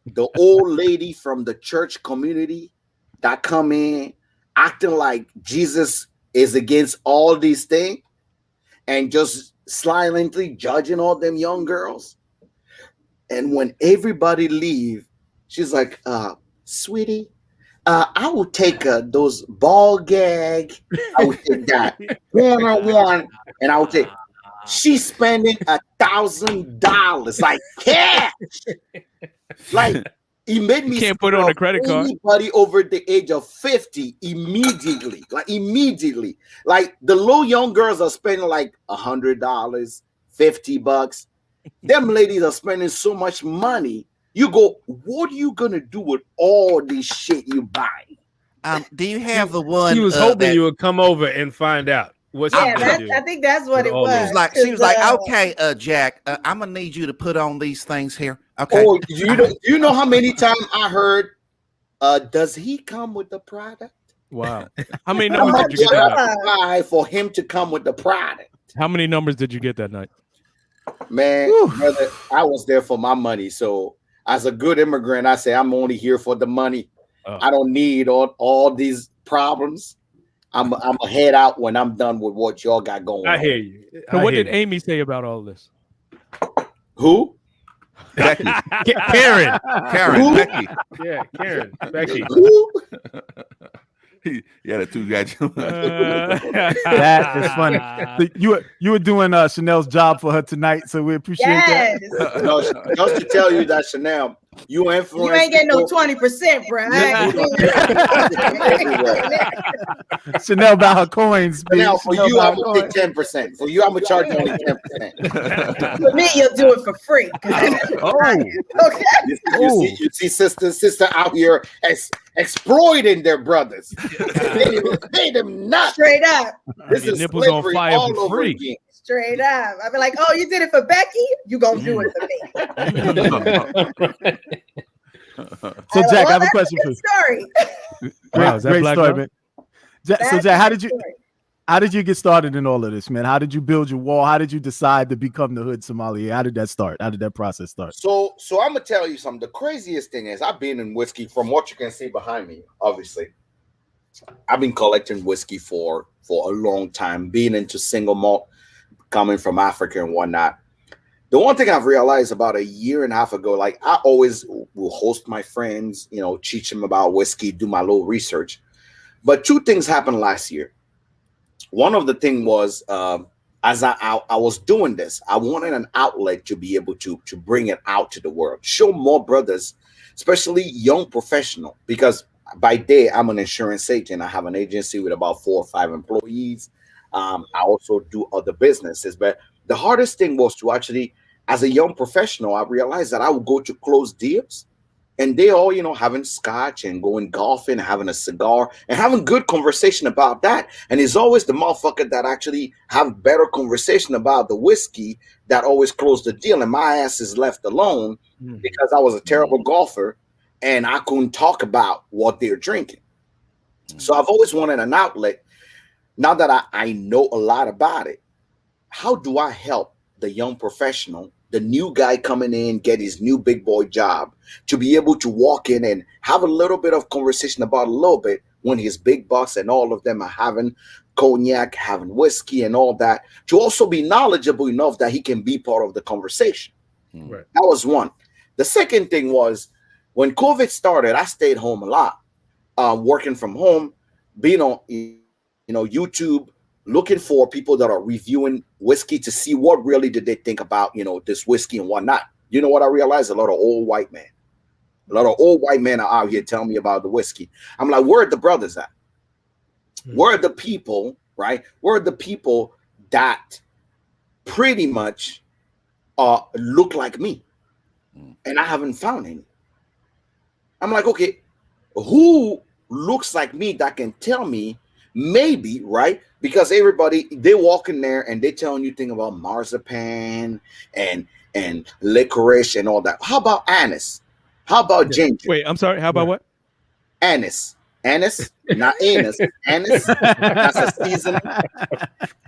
the old lady from the church community that come in, acting like Jesus is against all these things and just silently judging all them young girls. And when everybody leave, she's like, sweetie, I will take those ball gag. I will take that one-on-one, and I will take. She's spending $1,000 like cash. Like, he made me. You can't put it on a credit card. Anybody over the age of 50 immediately. Like the low young girls are spending like $100, $50. Them ladies are spending so much money. You go, what are you gonna do with all this shit you buy? Do you have the one? She was hoping you would come over and find out. I think that's what it was. She was like, okay, Jack, I'm gonna need you to put on these things here. Okay. Oh, you know how many times I heard, does he come with the product? Wow. How many numbers did you get that night? For him to come with the product. How many numbers did you get that night? Man, brother, I was there for my money. So as a good immigrant, I say I'm only here for the money. I don't need all these problems. I'm gonna head out when I'm done with what y'all got going on. I hear you. So what did Amy say about all this? Who? Becky. Karen. Who? Becky. Yeah, Karen. Becky. Who? Yeah, the two guys. That is funny. So you were doing Chanel's job for her tonight, so we appreciate that. No, just to tell you that, Shannel, you influence. You ain't getting no 20%, bro. Chanel about her coins. Now, for you, I'm gonna take 10%. For you, I'm gonna charge only 10%. For me, you'll do it for free. Okay. You see, sister out here exploiting their brothers. Pay them not straight up. This is nipples on fire all for over free. again. Straight up. I'd be like, oh, you did it for Becky? You gonna do it for me. So Jack, I have a question for you. Story. Great story, man. So Jack, how did you get started in all of this, man? How did you build your wall? How did you decide to become the Hood Sommelier? How did that start? How did that process start? So I'm gonna tell you something. The craziest thing is I've been in whiskey from what you can see behind me. Obviously, I've been collecting whiskey for a long time, being into single malt, coming from Africa and whatnot. The one thing I've realized about a year and a half ago, like I always will host my friends, teach them about whiskey, do my little research. But two things happened last year. One of the thing was, as I was doing this, I wanted an outlet to be able to bring it out to the world, show more brothers, especially young professional, because by day I'm an insurance agent. I have an agency with about 4 or 5 employees. I also do other businesses, but the hardest thing was to actually, as a young professional, I realized that I would go to close deals and they all, having scotch and going golfing, having a cigar and having good conversation about that. And it's always the motherfucker that actually have better conversation about the whiskey that always close the deal. And my ass is left alone because I was a terrible golfer and I couldn't talk about what they're drinking. So I've always wanted an outlet. Now that I know a lot about it, how do I help the young professional, the new guy coming in, get his new big boy job, to be able to walk in and have a little bit of conversation about a little bit when his big boss and all of them are having cognac, having whiskey and all that, to also be knowledgeable enough that he can be part of the conversation. Right. That was one. The second thing was when COVID started, I stayed home a lot, working from home, being on YouTube, looking for people that are reviewing whiskey to see what really did they think about, this whiskey and whatnot. You know what I realized? A lot of old white men. A lot of old white men are out here telling me about the whiskey. I'm like, where are the brothers at? Where are the people, right? Where are the people that pretty much look like me? And I haven't found any. I'm like, okay, who looks like me that can tell me maybe, right? Because everybody, they walk in there and they telling you things about marzipan and licorice and all that. How about anise? How about ginger? Wait, I'm sorry. How about what? Anise. Anise, not anus. Anise, that's a seasoning.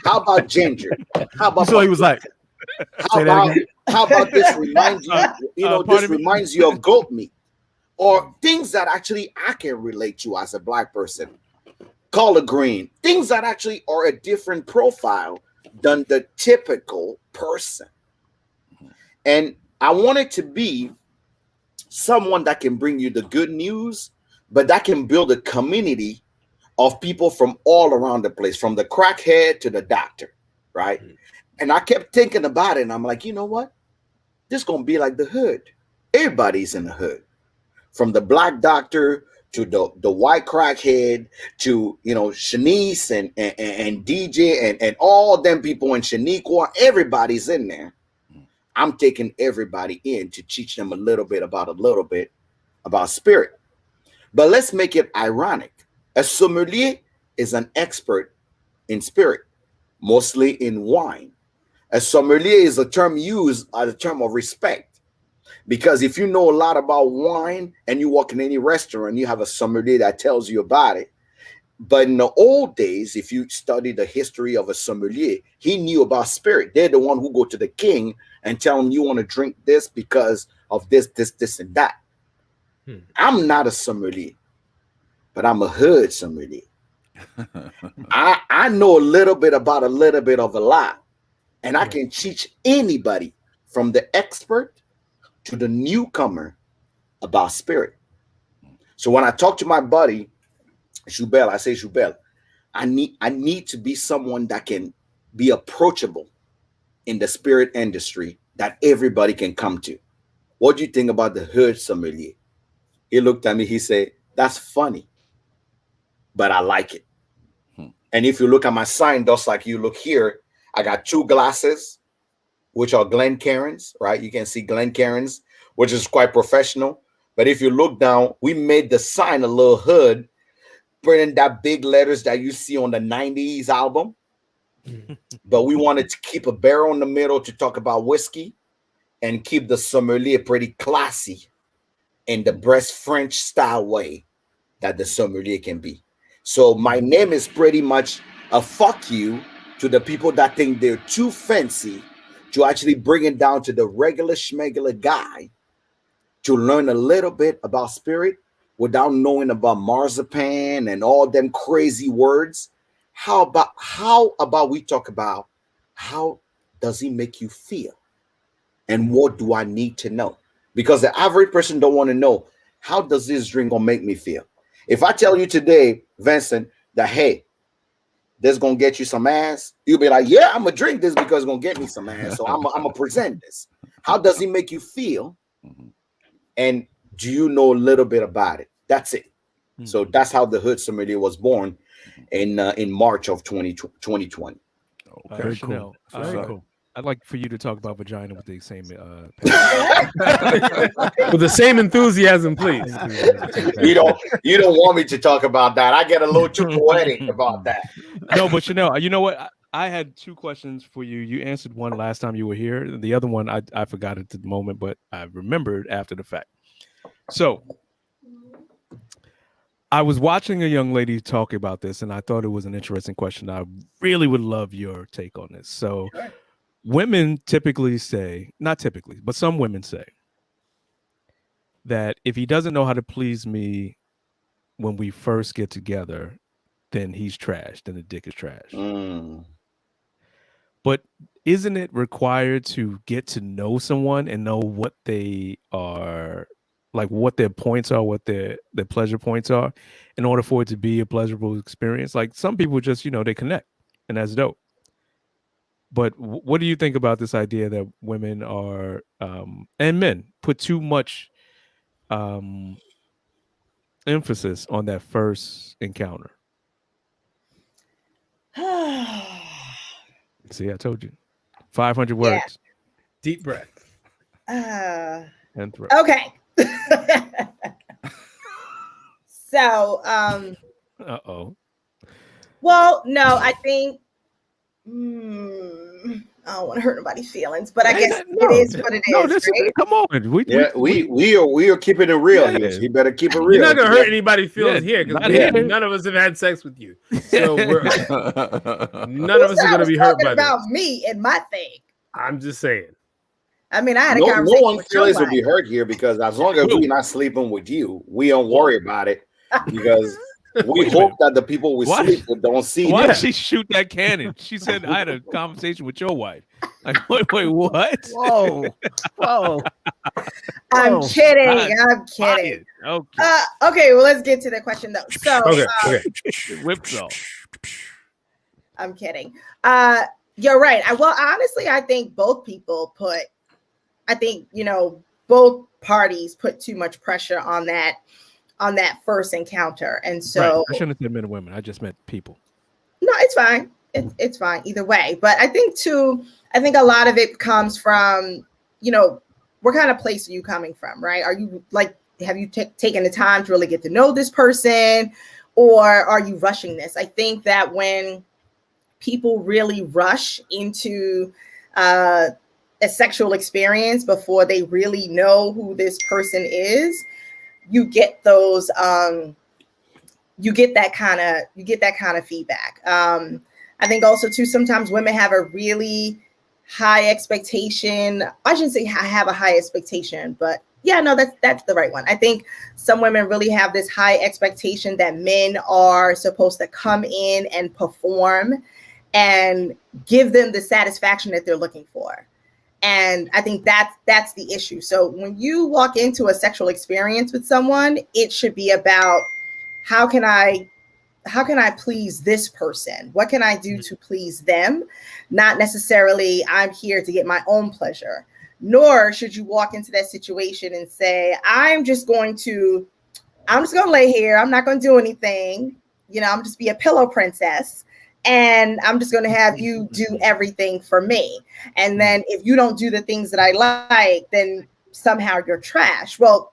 How about ginger? How about? So he was like, how about this reminds you? This reminds you of goat meat, or things that actually I can relate to as a black person. Collard green, things that actually are a different profile than the typical person. And I want it to be someone that can bring you the good news, but that can build a community of people from all around the place, from the crackhead to the doctor, right? And I kept thinking about it, and I'm like, you know what? This is going to be like the hood. Everybody's in the hood, from the black doctor to the white crackhead, to Shanice and DJ and all them people in Shaniqua, everybody's in there. I'm taking everybody in to teach them a little bit about spirit. But let's make it ironic. A sommelier is an expert in spirit, mostly in wine. A sommelier is a term used as a term of respect. Because if you know a lot about wine and you walk in any restaurant, you have a sommelier that tells you about it. But in the old days, if you study the history of a sommelier, he knew about spirit. They're the one who go to the king and tell him, you want to drink this because of this, and that. I'm not a sommelier, but I'm a hood sommelier. I know a little bit about a little bit of a lot. And I can teach anybody from the expert to the newcomer about spirit. So when I talk to my buddy Joubel, I say, Joubel, I need to be someone that can be approachable in the spirit industry that everybody can come to. What do you think about the hood sommelier? He looked at me, he said, that's funny, but I like it. And if you look at my sign, just like you look here, I got 2 glasses, which are Glencairns, right? You can see Glencairns, which is quite professional. But if you look down, we made the sign a little hood, printing that big letters that you see on the 90s album. But we wanted to keep a barrel in the middle to talk about whiskey and keep the sommelier pretty classy in the best French style way that the sommelier can be. So my name is pretty much a fuck you to the people that think they're too fancy to actually bring it down to the regular schmegular guy to learn a little bit about spirit without knowing about marzipan and all them crazy words. How about we talk about how does he make you feel? And what do I need to know? Because the average person don't want to know, how does this drink gonna make me feel? If I tell you today, Vincent, that hey, this gonna get you some ass, you'll be like, yeah, I'm gonna drink this because it's gonna get me some ass. So I'm gonna present this. How does it make you feel? And do you know a little bit about it? That's it. So that's how the Hood Sommelier was born in March of 2020. Very cool. Very cool. I'd like for you to talk about vagina with the same with the same enthusiasm, please. You don't want me to talk about that. I get a little too poetic about that. No, but you know what? I had two questions for you. You answered one last time you were here. The other one I forgot at the moment, but I remembered after the fact. So I was watching a young lady talk about this, and I thought it was an interesting question. I really would love your take on this. So women typically say, not typically, but some women say that if he doesn't know how to please me when we first get together, then he's trash, then the dick is trash. But isn't it required to get to know someone and know what they are, like what their points are, what their pleasure points are, in order for it to be a pleasurable experience? Like some people just, they connect, and that's dope. But what do you think about this idea that women are, and men put too much emphasis on that first encounter? See, I told you. 500 words. Deep breath. And throw. Okay. So, uh-oh. Well, no, I think I don't want to hurt nobody's feelings, but I guess it is what it is. Right? Come on. We are keeping it real here. You better keep it real. You're not gonna hurt anybody's feelings here because none of us have had sex with you. So none of us are gonna be hurt by about this. Me and my thing. I'm just saying. I mean, I had a conversation. No one's feelings will be hurt here because as long as we're not sleeping with you, we don't worry about it because we hope that the people we sleep with don't see. Why did she shoot that cannon? She said, I had a conversation with your wife. Like, wait, what? Whoa. I'm kidding. Okay. Okay, well, let's get to the question though. So, okay. Whipsaw. I'm kidding. You're right. Well, honestly, I think both people both parties put too much pressure on that first encounter. And so right. I shouldn't have said men and women. I just meant people. No, it's fine. It's fine either way. But I think a lot of it comes from, what kind of place are you coming from, right? Are you have you taken the time to really get to know this person, or are you rushing this? I think that when people really rush into a sexual experience before they really know who this person is, you get those you get that kind of feedback. I think also too, sometimes women have a really high expectation. I shouldn't say I have a high expectation, but yeah, no, that's the right one. I think some women really have this high expectation that men are supposed to come in and perform and give them the satisfaction that they're looking for. And I think that's the issue. So when you walk into a sexual experience with someone, it should be about how can I please this person? What can I do to please them? Not necessarily I'm here to get my own pleasure. Nor should you walk into that situation and say, I'm just going to lay here. I'm not going to do anything. I'm just be a pillow princess. And I'm just going to have you do everything for me. And then if you don't do the things that I like, then somehow you're trash. Well,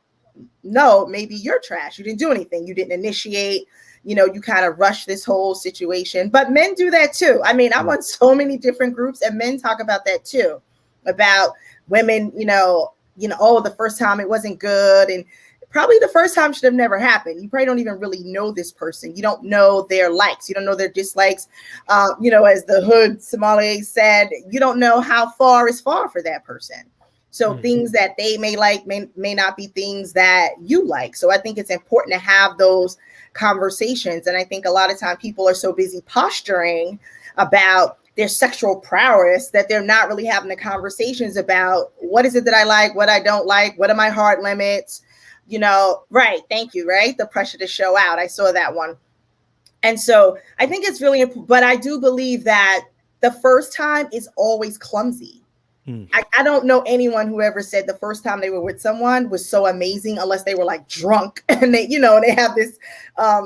no, maybe you're trash. You didn't do anything. You didn't initiate. You kind of rush this whole situation. But men do that too. I mean, I'm on so many different groups and men talk about that too. About women, oh, the first time it wasn't good. And probably the first time should have never happened. You probably don't even really know this person. You don't know their likes. You don't know their dislikes. You know, as the Hood Sommelier said, you don't know how far is far for that person. So things that they may like may not be things that you like. So I think it's important to have those conversations. And I think a lot of time people are so busy posturing about their sexual prowess that they're not really having the conversations about what is it that I like, what I don't like, what are my hard limits, you know, right. Thank you. Right. The pressure to show out. I saw that one. And so I think it's really important, but I do believe that the first time is always clumsy. I don't know anyone who ever said the first time they were with someone was so amazing unless they were like drunk and they, you know, they have this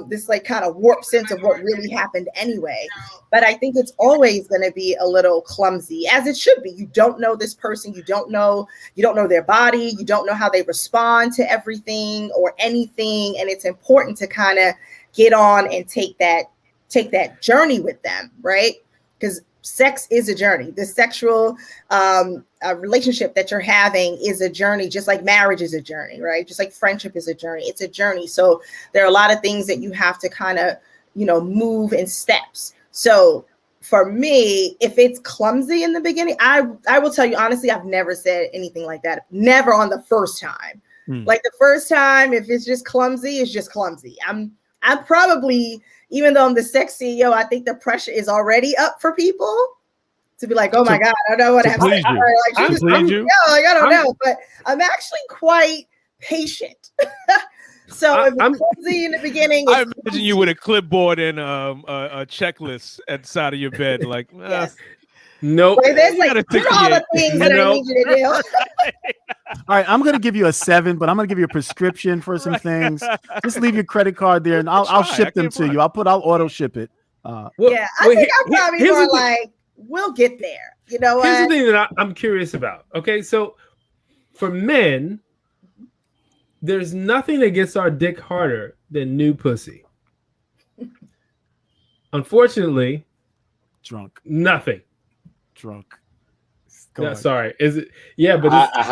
this like kind of warped sense of what really happened anyway. But I think it's always going to be a little clumsy, as it should be. You don't know this person, you don't know their body, you don't know how they respond to everything or anything, and it's important to kind of get on and take that journey with them, right? Because sex is a journey. The sexual relationship that you're having is a journey, just like marriage is a journey, right? Just like friendship is a journey. It's a journey. So there are a lot of things that you have to kind of, you know, move in steps. So for me, if it's clumsy in the beginning, I will tell you honestly, I've never said anything like that. Never on the first time. Like the first time, if it's just clumsy, it's just clumsy. I'm probably, even though I'm the sex CEO, I think the pressure is already up for people to be like, oh my God, I don't know what I have to say. I don't know, but I'm actually quite patient. So if it's clumsy in the beginning, I imagine you with a clipboard and a checklist at the side of your bed, like, nope. There's like all the things that I need you to do. All right, I'm gonna give you a 7, but I'm gonna give you a prescription for some things. Just leave your credit card there, and I'll ship them to you. I'll auto ship it. I think I'm probably more like, we'll get there. You know what? Here's the thing that I'm curious about. Okay, so for men, there's nothing that gets our dick harder than new pussy. Unfortunately, drunk. Nothing. Drunk. Yeah, sorry. Is it? Yeah, but I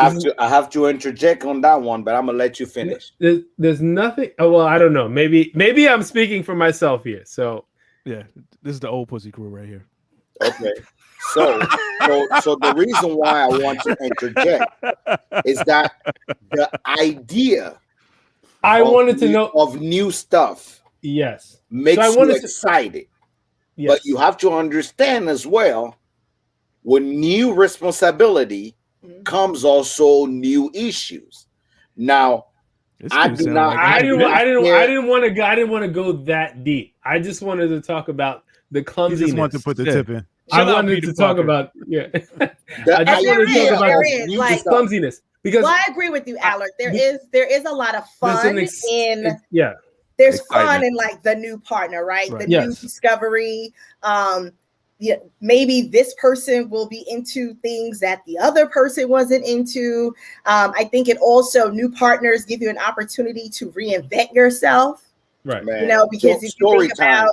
have to interject on that one, but I'm gonna let you finish. There's nothing. Oh, well, I don't know. Maybe I'm speaking for myself here. So yeah, this is the old pussy crew right here. Okay. So the reason why I want to interject is that the idea wanted to know of new stuff. Yes. Makes you excited. Yes. But you have to understand as well, with new responsibility comes also new issues. Now, I didn't want to go that deep. I just wanted to talk about the clumsiness. You just want to put the tip in. I wanted to talk about I just wanted to talk about clumsiness because I agree with you, Allard. There is a lot of fun there's excitement. fun in like the new partner, right? The new discovery. Maybe this person will be into things that the other person wasn't into. I think it also, new partners give you an opportunity to reinvent yourself. Right. Man. You know, because if you think about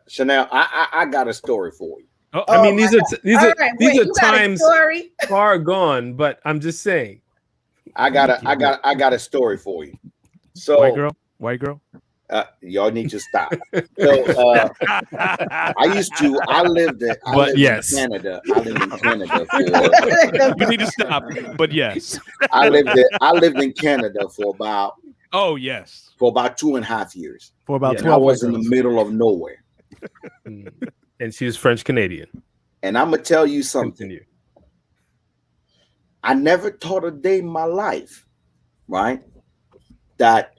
Shannel, I got a story for you. I mean, these are times far gone, but I'm just saying. I got a story for you. So white girl. Y'all need to stop. So I lived in Canada. I lived in Canada for you need to stop, but yes. I lived in Canada for about for about 2.5 years. For about 12 I was in the middle of nowhere. And she was French Canadian. And I'm gonna tell you something. I never thought a day in my life, right? That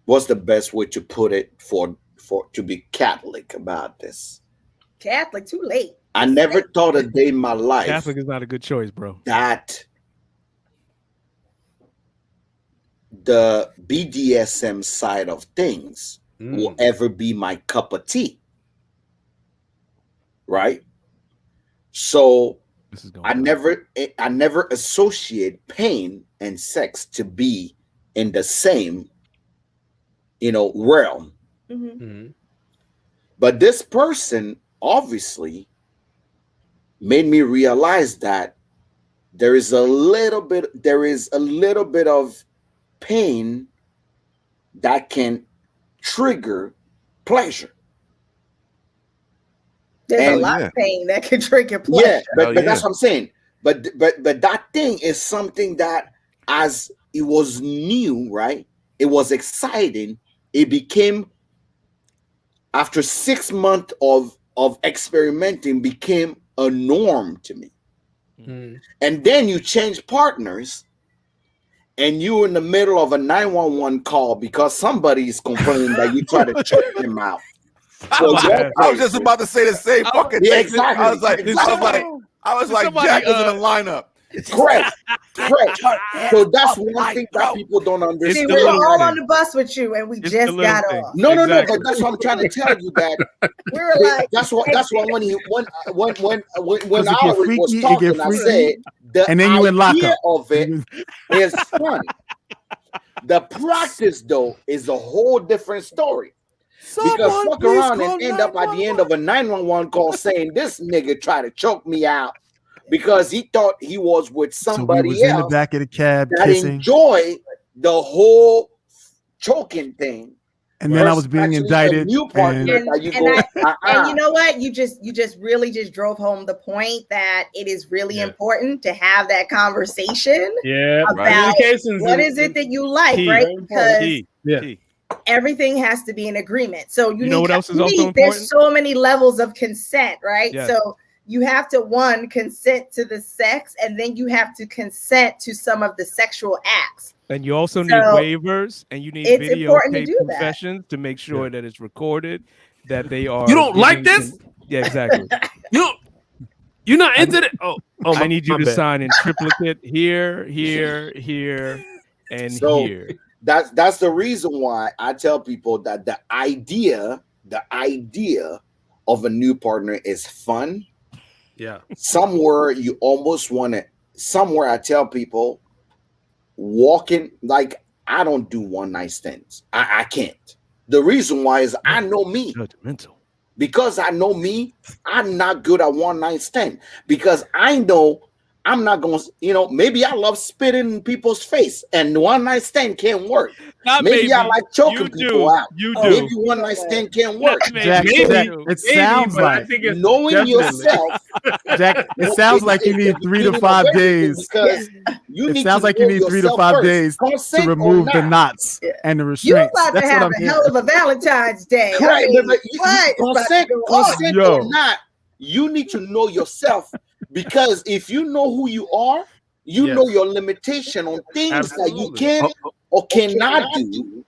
what's the best way to put it for to be Catholic about this? Catholic, too late. I never thought a day in my life. Catholic is not a good choice, bro. That the BDSM side of things will ever be my cup of tea. Right? So I never associate pain and sex to be in the same realm. But this person obviously made me realize that there is a little bit of pain that can trigger pleasure. There's a lot of pain that can trigger pleasure. Yeah, but that's what I'm saying. But that thing is something that, as it was new, right? It was exciting. It became, after 6 months of experimenting, became a norm to me. And then you change partners, and you're in the middle of a 911 call because somebody is complaining that you try to choke them out. So I was just about to say the same fucking thing. Exactly. I was like, Jack is in the lineup. Correct. So that's one thing that people don't understand. See, we were all on the bus with you, and we just got off. No, but that's what I'm trying to tell you. That we were like, that's why when I was talking, I said the and then you in idea lockup of it is fun. The practice, though, is a whole different story. Because fuck around and end up at the end of a 911 call saying this nigga tried to choke me out because he thought he was with somebody was else in the back of the cab that kissing. enjoy the whole choking thing. And then I was being indicted. and you know what? You just really just drove home the point that it is really important to have that conversation. About what is it that you like, right? Because everything has to be in agreement. So you know what else is also important? There's so many levels of consent, right? Yes. So you have to consent to the sex, and then you have to consent to some of the sexual acts. And you also need waivers, and you need videotape confessions to make sure that it's recorded, that they are. You don't like this? Yeah, exactly. You're not into it. I need you to sign in triplicate here, and here. That's the reason why I tell people that the idea of a new partner is fun. Yeah. Somewhere you almost want to. Somewhere I tell people, walking, like, I don't do one night stands. I can't. The reason why is I know me. Judgmental. Because I know me, I'm not good at one night stand. Because I know I'm not going to, maybe I love spitting in people's face and one night stand can't work. Maybe I like choking people out. Maybe one night stand can't work. Jack, it sounds like knowing yourself. Jack, it sounds like you need 3 to 5 days. Because it sounds like you need 3 to 5 days to remove the knots and the restraints. You're about to have a hell of a Valentine's Day. Right, consent or not, you need to know yourself. Because if you know who you are, you know your limitation on things that you can or cannot do.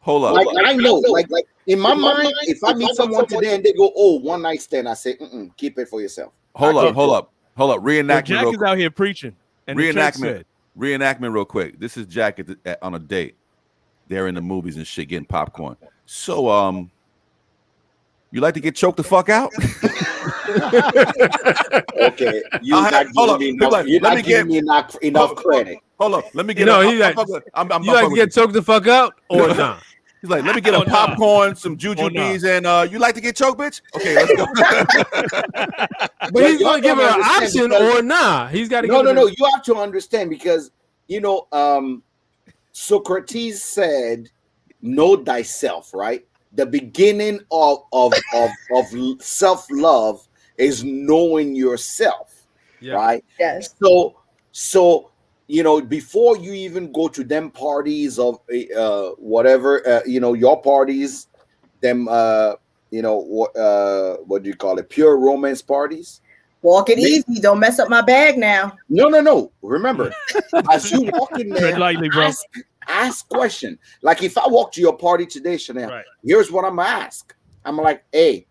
Hold up. Like I know, like in my mind, if I meet someone today and they go, "Oh, one night stand," I say, keep it for yourself. Hold up. Reenactment. Jack is out here preaching. And reenactment real quick. This is Jack on a date. They're in the movies and shit, getting popcorn. So, you like to get choked the fuck out? Okay, you're not giving me enough credit. Hold up, let me get. You like to get choked the fuck out or not? He's like, let me get a popcorn, some jujubes, and you like to get choked, bitch? Okay, let's go. But he's going to give her an option or nah. He's got to. No. You have to understand because Socrates said, "Know thyself." Right. The beginning of self-love is knowing yourself, right? Yes. So before you even go to them parties of whatever, your parties, them what do you call it? Pure romance parties. Walk it easy. Don't mess up my bag now. No. Remember, as you walk in there, tread lightly, bro. Ask question. Like if I walk to your party today, Shannel, here's what I'm gonna ask. I'm like, hey,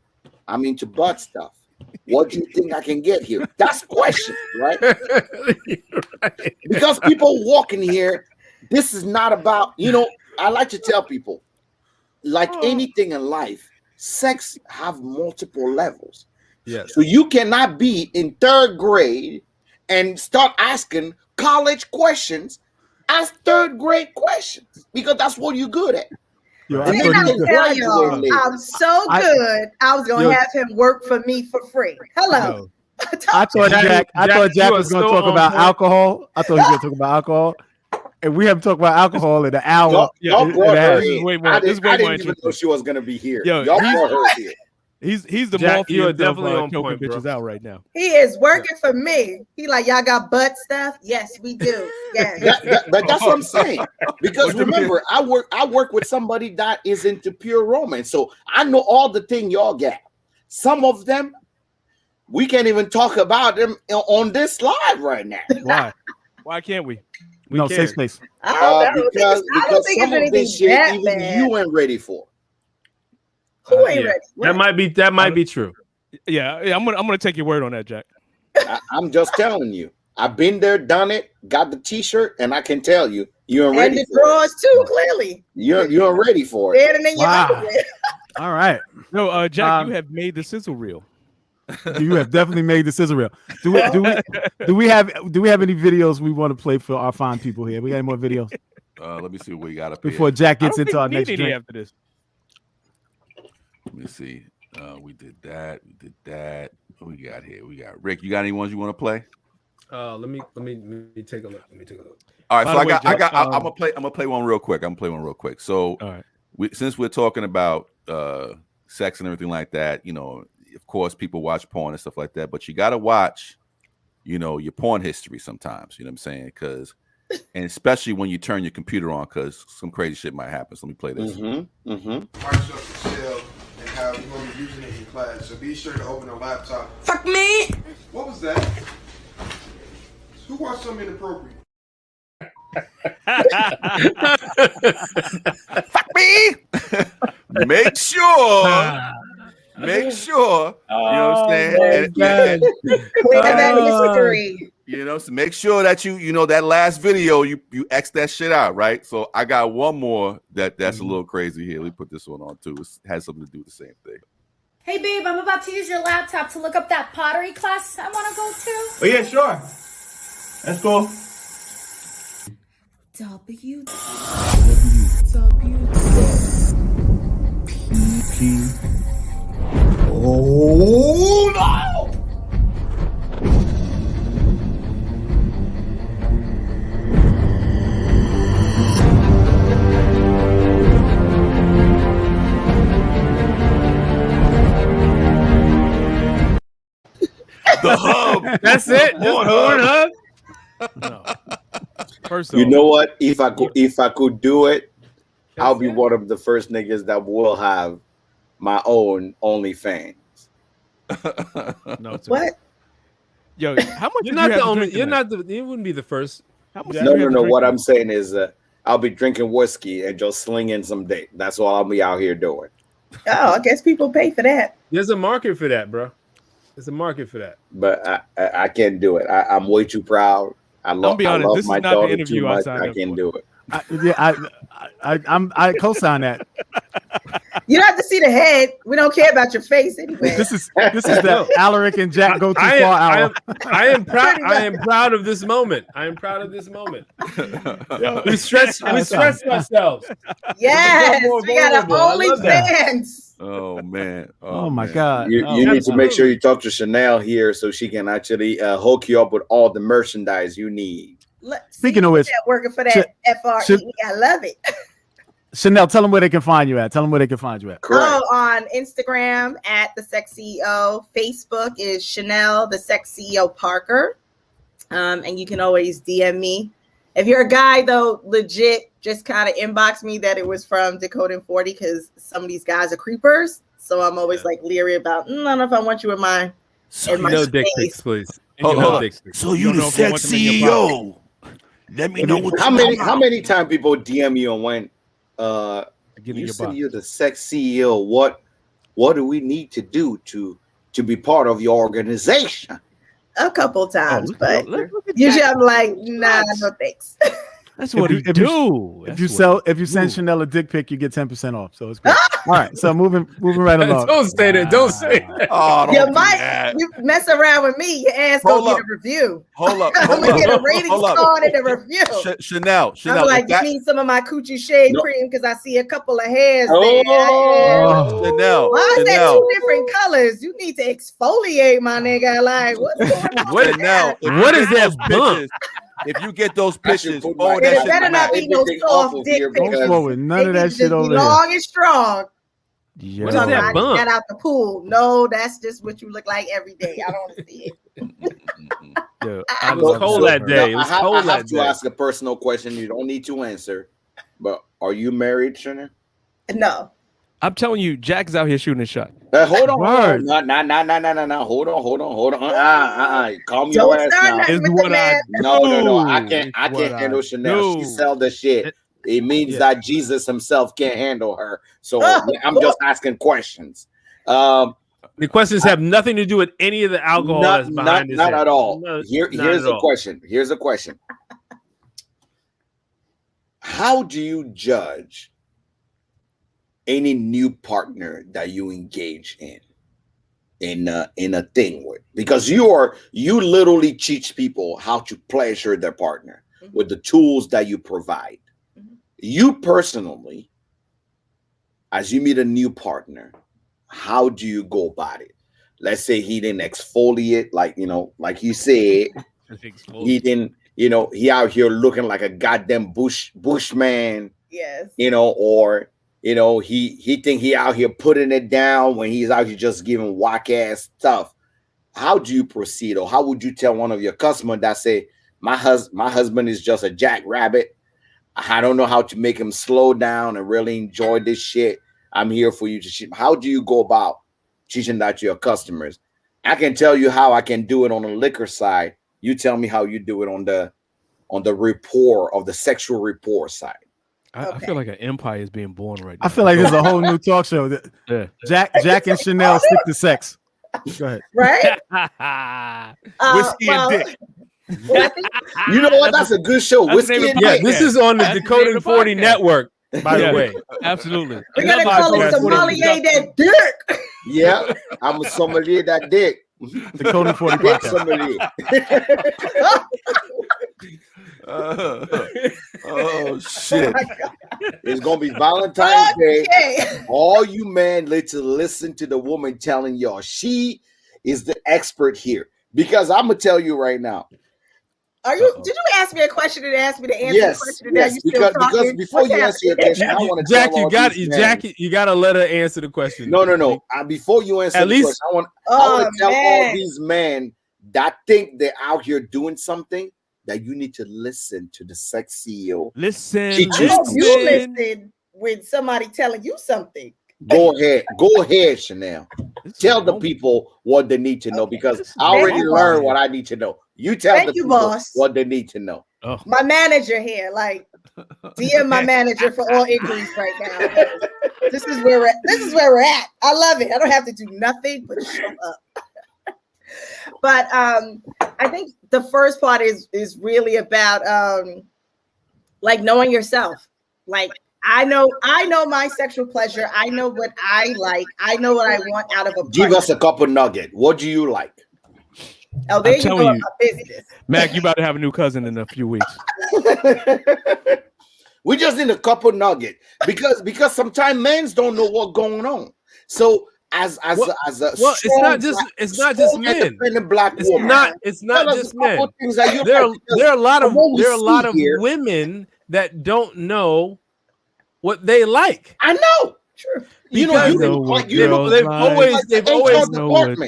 I'm into butt stuff. What do you think I can get here? That's question, right? Because people walking here, this is not about, I like to tell people, like anything in life, sex have multiple levels. Yes. So you cannot be in 3rd grade and start asking college questions. Ask 3rd grade questions because that's what you're good at. I'm so good. I was gonna have him work for me for free. Hello. I thought Jack was going to talk about alcohol. I thought he was going to talk about alcohol. And we haven't talked about alcohol in an hour. Y'all brought her This is here. way more- I this is didn't, way I more didn't even know she was going to be here. Yo, Y'all brought her here. He's the Jack, you are Morpheus definitely of on choking point, bro. bitches out right now. He is working for me. He like, y'all got butt stuff? Yes, we do. Yeah. But that's what I'm saying. Because remember, I work with somebody that is into pure romance. So I know all the thing y'all got. Some of them, we can't even talk about them on this live right now. Why? Why can't we? No, safe space. Because think some it's of this shit that even bad. you ain't ready for. Who ain't ready? That might be true. Yeah, I'm gonna take your word on that, Jack. I'm just telling you. I've been there, done it, got the t-shirt, and I can tell you, you ain't ready And the for drawers too, clearly. it. You ain't ready for it. Better than your underwear. All right. No, Jack, you have made the sizzle reel. You have definitely made the sizzle reel. Do we have any videos we want to play for our fine people here? We got any more videos? Let me see what we got up before here. Jack gets into our next drink. After this. Let me see. We did that. We did that. What we got here? We got Rick. You got any ones you want to play? Let me take a look. All right. By So the way, Jack, I'm gonna play one real quick. So, all right. Since we're talking about sex and everything like that, of course, people watch porn and stuff like that, but you got to watch, your porn history sometimes. You know what I'm saying? And especially when you turn your computer on, because some crazy shit might happen. So let me play this. Microsoft Excel and how you're going to be using it in class. So be sure to open a laptop. Fuck me! What was that? Who watched something inappropriate? Fuck me! Make sure. You know what I'm saying? Clear that history. So make sure that you that last video, you X that shit out, right? So I got one more that's a little crazy here. Let me put this one on too. It has something to do with the same thing. Hey babe, I'm about to use your laptop to look up that pottery class I want to go to. Oh yeah, sure. That's cool. Oh no! The hub. That's it. Just Pornhub. No. First You know what? If I could do it, I'll be one of the first niggas that will have my own OnlyFans. No, what? Yo, how much? You're not the only. You're not the. You wouldn't be the first. How much? No. What I'm saying is, I'll be drinking whiskey and just slinging some dick. That's all I'll be out here doing. Oh, I guess people pay for that. There's a market for that, bro. There's a market for that. But I can't do it. I'm way too proud. I love my daughter too much. I can't do it. I co-sign that. You don't have to see the head. We don't care about your face anyway. This is the Alaric and Jack go too far hour. I am proud. I am proud of this moment. I am proud of this moment. We stretched ourselves. Yes, we got an OnlyFans. Oh man! Oh my God! You need to make sure you talk to Shannel here so she can actually hook you up with all the merchandise you need. Speaking of which, working for that FRE, I love it. Shannel, tell them where they can find you at. Oh, on Instagram at the SexCeo. Facebook is Shannel the SexCeo Parker. And you can always DM me. If you're a guy though, legit, just kind of inbox me that it was from Decoding 40 because some of these guys are creepers. So I'm always like leery about. I don't know if I want you in my. No dick pics, please. Hold on. So you the SexCeo. Let me know what. How many times people DM you and went, you said you're the SexCeo. What do we need to do to be part of your organization? A couple times, but usually I'm like, nah, no thanks. That's what he do. If you send Shannel a dick pic, you get 10% off. So it's good. All right. So moving right along. Don't say that. Don't say that. Oh, don't You do might that. you mess around with me, your ass Hold gonna up. get a review. Hold up. I'm Hold gonna up. get a rating Hold up. score and a review. Shannel. I'm like, if you that- need some of my coochie shade cream because I see a couple of hairs there. Shannel. Why is that Shannel. two different colors? You need to exfoliate, my nigga. Like, what's going on? with Shannel, that? What is that bump? pictures, if you get those pictures, put forward my- that It shit better to not Matt. be no Everything off soft of dick here pics. because- Forward. None of They that need to shit just be over here. long and strong. Yo. What is that I bump? got out the pool. No, that's just what you look like every day. I don't want to see it. Yo, It was cold that day. It was cold I have that to day. ask a personal question. You don't need to answer. But are you married, Shannel? No. I'm telling you, Jack is out here shooting a shot. Hold on. Word. No. Hold on. Calm your Don't ass start now. nothing It's with what the I man. No. I do. can't It's what handle I Shannel. She do. sell the shit. It means that Jesus himself can't handle her. So Oh, I'm just asking questions. The questions have nothing to do with any of the alcohol that's behind this. Not at all. No, Here's not at the all. question. Here's a question. How do you judge any new partner that you engage in a thing with? Because you literally teach people how to pleasure their partner with the tools that you provide. You personally, as you meet a new partner, how do you go about it? Let's say he didn't exfoliate, like you said, he didn't, he out here looking like a goddamn bushman, Yes. or he think he out here putting it down when he's out here just giving whack ass stuff. How do you proceed, or how would you tell one of your customers that say, my husband is just a jackrabbit, I don't know how to make him slow down and really enjoy this shit, I'm here for you to ship? How do you go about teaching that to your customers? I can tell you how I can do it on the liquor side. You tell me how you do it on the rapport of the sexual rapport side. I feel like an empire is being born right now. I feel like there's a whole new talk show. Yeah. Jack and Shannel stick to sex. Go ahead. Right? Whiskey and dick. You know what? That's a good show. Whiskey and Yeah, dick. this is on the Decoding 40 network, by the way. Absolutely. We're gonna call it sommelier that dick. Yeah, I'm a sommelier that dick. Decoding 40 Dick podcast. sommelier. Oh shit! It's gonna be Valentine's Day. All you men need to listen to the woman telling y'all she is the expert here. Because I'm gonna tell you right now. Did you ask me a question and ask me to answer the question? And now you still because talking? before you answer your question, I want to Jack, tell you gotta let her answer the question. No. Before you answer At the least- question, I want to tell all these men that think they're out here doing something that you need to listen to the SexCeo. Listen. She I hope you listen. listen when somebody telling you something. Go ahead, Shannel. Tell the people what they need to know, because I already learned what I need to know. You tell Thank the you, people boss. what they need to know. My manager here, like DM my manager for all inquiries right now. This is where we're at. I love it. I don't have to do nothing but show up. But I think the first part is really about like knowing yourself. Like I know my sexual pleasure. I know what I like. I know what I want out of a partner. Give us a couple nugget. What do you like? Oh, there I'm you go. telling you. About business. Mac, you about to have a new cousin in a few weeks. We just need a couple nugget because sometimes men don't know what's going on. So as a it's not just men. independent black woman, It's not tell us just a couple men. things that you There like, because are a lot of from what we see here- women that don't know what they like. I know. Sure. They've always know what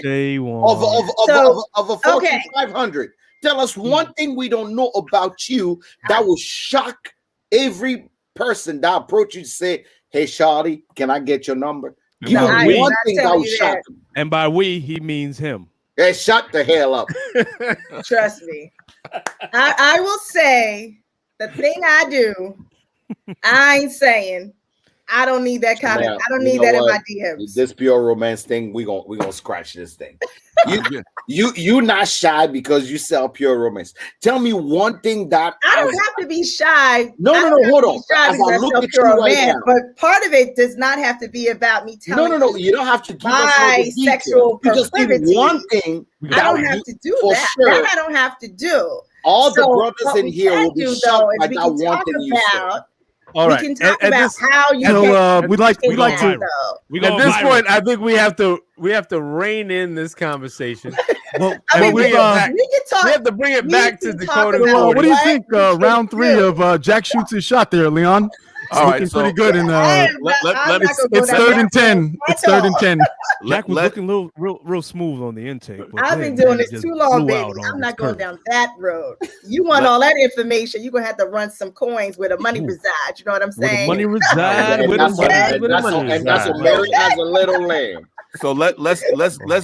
they want. of a Fortune 500. Tell us one thing we don't know about you that will shock every person that approach you to say, "Hey, Shawty, can I get your number?" Give us one thing that will shock them. And by we, he means him. Hey, shut the hell up. Trust me. I will say the thing I do, I ain't saying I don't need that kind of, I don't need that in my DMs. This pure romance thing, we gonna scratch this thing. You not shy because you sell pure romance. Tell me one thing that I don't have to be shy. No, hold on. As I look at you right now, but part of it does not have to be about me telling. No. You don't have to give us my sexual proclivity. Just give one thing. I don't have to do that. Sure. That I don't have to do. All the brothers in here will be shocked by that one thing you said. All right. We can talk about how you. We'd like to. At this point, I think we have to rein in this conversation. Well, we can talk. We have to bring it back to Decoding. What do you think? Round 3 of Jack shoots his shot there, Leon. It's looking pretty good. And it's 3rd and 10. It's 3rd and 10. Jack was looking real smooth on the intake. I've been doing this too long, baby. I'm not going down that road. You want all that information? You're gonna have to run some coins where the money resides. You know what I'm saying? Where the money resides. And that's what Mary has a little lamb. So let's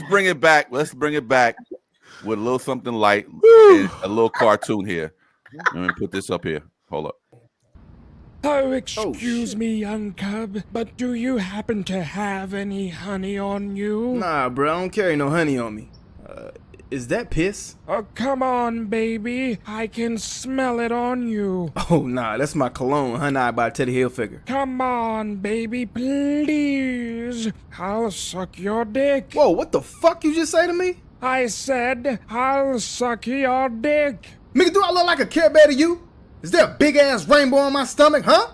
bring it back. Let's bring it back with a little something light and a little cartoon here. Let me put this up here. Hold up. Oh, excuse me, young cub, but do you happen to have any honey on you? Nah, bro, I don't carry no honey on me. Is that piss? Oh, come on, baby. I can smell it on you. Oh, nah, that's my cologne, Honey by Teddy Hilfiger. Come on, baby, please. I'll suck your dick. Whoa, what the fuck you just say to me? I said, I'll suck your dick. Nigga, do I look like a Care Bear to you? Is there a big-ass rainbow on my stomach, huh?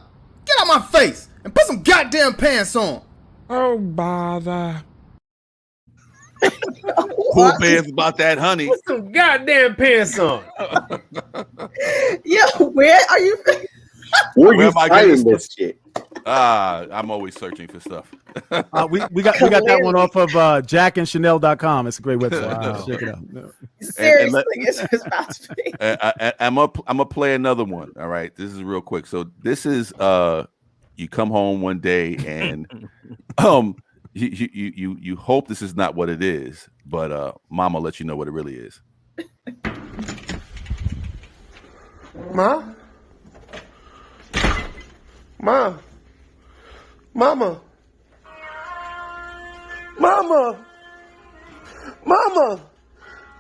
Get out my face and put some goddamn pants on. Oh, bother. Who cares about that honey? Put some goddamn pants on. Yo, where are you? Where you finding this shit? I'm always searching for stuff. We got that one off of jackandshannel.com. It's a great website. Check it out. Seriously, it's about to be. I'm gonna play another one. All right, this is real quick. So this is you come home one day and you hope this is not what it is, but mama lets you know what it really is. Mama.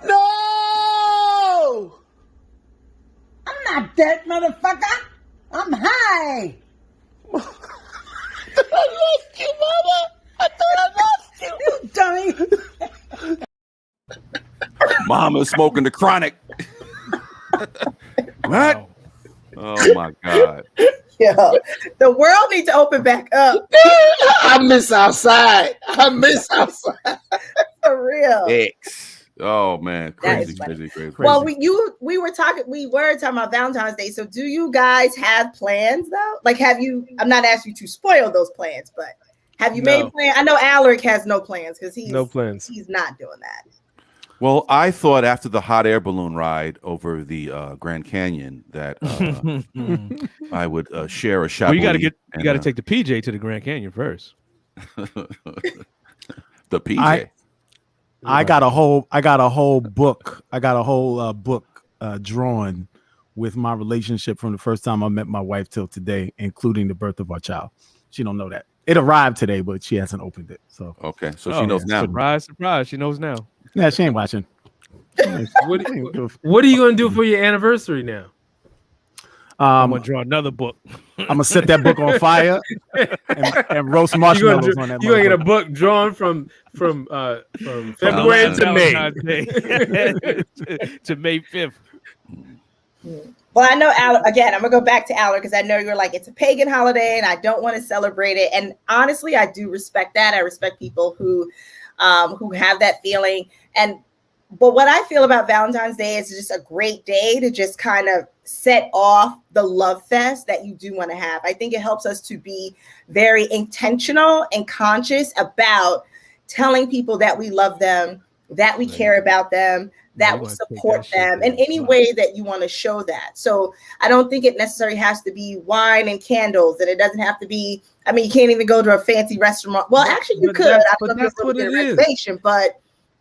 No! I'm not dead, motherfucker. I'm high. I lost you, Mama. I thought I lost you. You dummy. Mama's smoking the chronic. What? Oh my God. Yo, the world needs to open back up. I miss outside. For real. X. Oh man, crazy. Well, we were talking about Valentine's Day. So do you guys have plans though? Like, I'm not asking you to spoil those plans, but have you made plans? I know Alaric has no plans because he's not doing that. Well, I thought after the hot air balloon ride over the Grand Canyon that I would share a shot. Well, you got to take the PJ to the Grand Canyon first. The PJ. I got a whole book. I got a whole book drawn with my relationship from the first time I met my wife till today, including the birth of our child. She don't know that. It arrived today, but she hasn't opened it. So okay, so she knows now. Surprise! She knows now. Yeah, she ain't watching. What are you gonna do for your anniversary now? I'm gonna draw another book. I'm gonna set that book on fire and roast marshmallows on that. You're gonna get a book drawn from February to May. to May 5th. Well, I know, again, I'm going to go back to Alaric because I know you're like, it's a pagan holiday and I don't want to celebrate it. And honestly, I do respect that. I respect people who have that feeling. But what I feel about Valentine's Day is just a great day to just kind of set off the love fest that you do want to have. I think it helps us to be very intentional and conscious about telling people that we love them, that we care about them, that we support them in any way that you want to show that. So I don't think it necessarily has to be wine and candles, and it doesn't have to be, I mean, you can't even go to a fancy restaurant. Well, actually you could. But that's what it is. But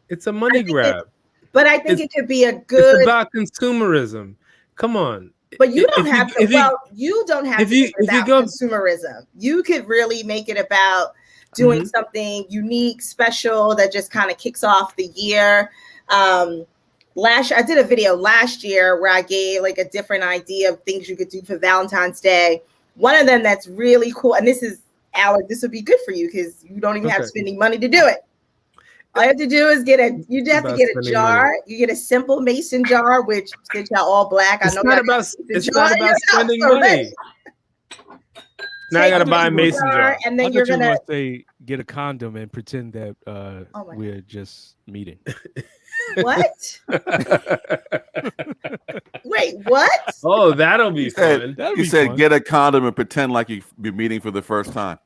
it's a money grab. But I think it could be a good. It's about consumerism. Come on. But you don't have to. You don't have to. If you go consumerism, you could really make it about doing something unique, special that just kind of kicks off the year. I did a video last year where I gave like a different idea of things you could do for Valentine's Day. One of them that's really cool, and this is Alec, this would be good for you because you don't even have to spend any money to do it. All you have to do is get a jar. Money. You get a simple mason jar, which since y'all all black, it's not about spending money. Now I gotta buy a mason jar, and then you're gonna say get a condom and pretend that we're just meeting. What? Wait, what? Oh, that'll be fun. You said get a condom and pretend like you'll be meeting for the first time.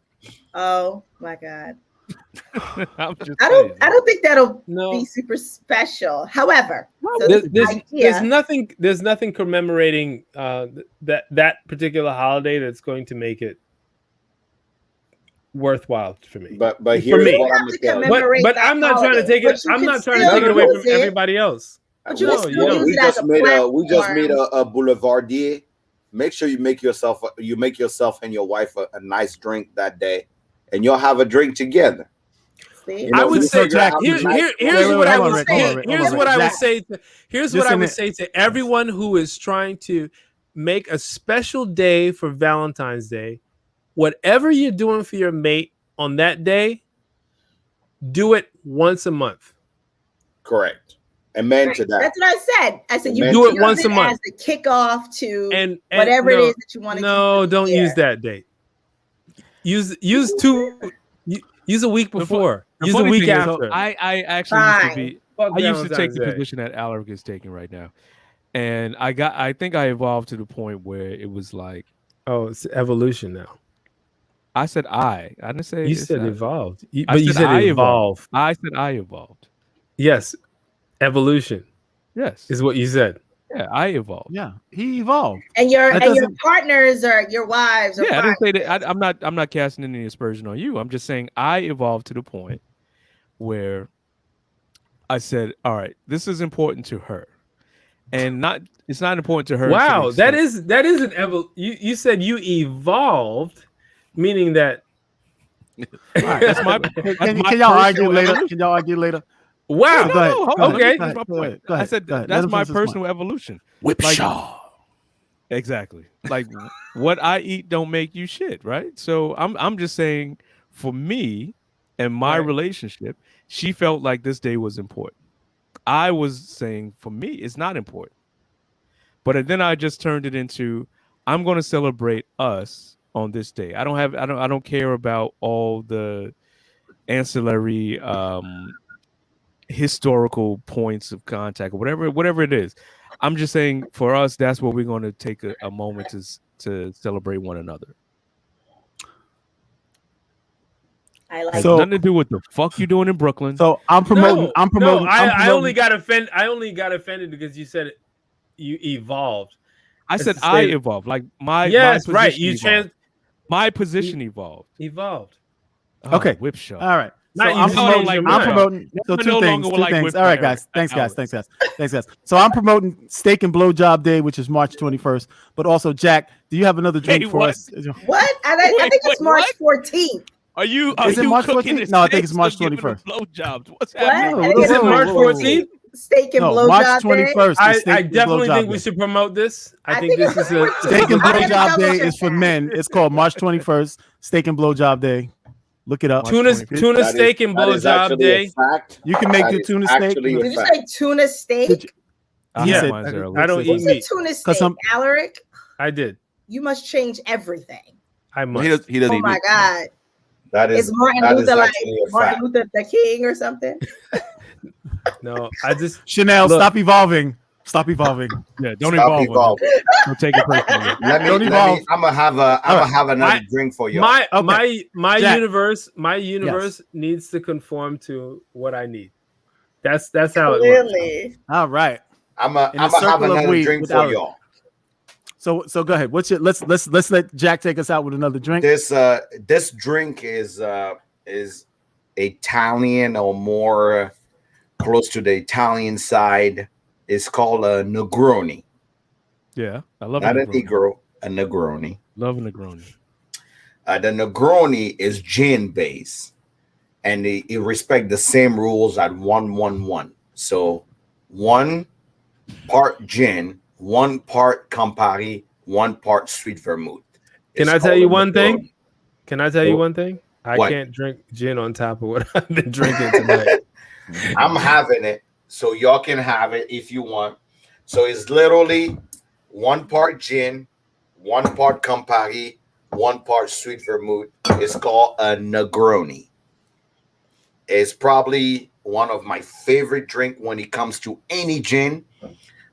Oh my God. I don't think that'll be super special. However, there's nothing commemorating that particular holiday that's going to make it worthwhile for me. But here's what I'm going to tell you. But I'm not trying to take it. I'm not trying to take it away from everybody else. We just made a boulevardier. Make sure you make yourself and your wife a nice drink that day, and you'll have a drink together. I would say, Jack. Here's what I would say to everyone who is trying to make a special day for Valentine's Day. Whatever you're doing for your mate on that day, do it once a month. Correct. Amen to that. That's what I said. I said you do it once a month as the kickoff to whatever it is that you want to do. No, don't use that date. Use a week before. Use a week after. I actually used to take the position that Alaric is taking right now, and I think I evolved to the point where it was like, it's evolution now. I said I didn't say you said evolved, but you said evolve. I said I evolved. Yes, evolution. Yes, is what you said. Yeah, I evolved. Yeah, he evolved. And your partners or your wives. I didn't say that. I'm not casting any aspersion on you. I'm just saying I evolved to the point where I said, all right, this is important to her, and it's not important to her. Wow, that is an you said you evolved, meaning that. Right, that's my. Can y'all argue later? Can y'all argue later? Wow. Okay. Go ahead. I said that's my personal evolution. Whipshaw. Exactly. Like what I eat don't make you shit, right? So I'm just saying, for me and my relationship, she felt like this day was important. I was saying for me, it's not important. But then I just turned it into, I'm going to celebrate us on this day. I don't care about all the ancillary historical points of contact or whatever it is. I'm just saying for us, that's what we're going to take a moment to celebrate one another. I like nothing to do with the fuck you doing in Brooklyn. So I'm promoting. I only got offended because you said you evolved. I said I evolved. Like my right. You changed. My position evolved. Okay. Whipshaw. All right. So I'm promoting. So two things. All right, guys. Thanks, guys. So I'm promoting Steak and Blowjob Day, which is March 21st. But also, Jack, do you have another drink for us? What? I think it's March 14th. Is it March 14th? No, I think it's March 21st. Blowjobs. What's happening? Is it March 14th? Steak and Blowjob March 21st. I definitely think we should promote this. I think this is a Steak and Blowjob Day is for men. It's called March 21st. Steak and Blowjob Day. Look it up. Tuna steak and blowjob day. You can make the tuna steak. Did you say tuna steak? Yeah, I don't eat meat. Tuna steak, Alaric. I did. You must change everything. I must. He doesn't oh my God. That is Martin Luther like Martin Luther the King or something? No, I just Shannel, stop evolving. Stop evolving. Yeah, don't evolve. Don't take it personally. Don't evolve. I'm gonna have another drink for you. My universe needs to conform to what I need. That's how it works. All right. I'm gonna have another drink for y'all. So go ahead. What's your let's let Jack take us out with another drink. This drink is Italian or more close to the Italian side. It's called a Negroni. Yeah, I love not a Negro, a Negroni. Love a Negroni. The Negroni is gin based. and it respect the same rules at 1-1-1. So 1 part gin, 1 part Campari, 1 part sweet vermouth. Can I tell you one thing? Can I tell you one thing? I What? can't drink gin on top of what I've been drinking tonight. I'm having it, so y'all can have it if you want. So it's literally 1 part gin, 1 part Campari, 1 part sweet vermouth. It's called a Negroni. It's probably one of my favorite drink when it comes to any gin.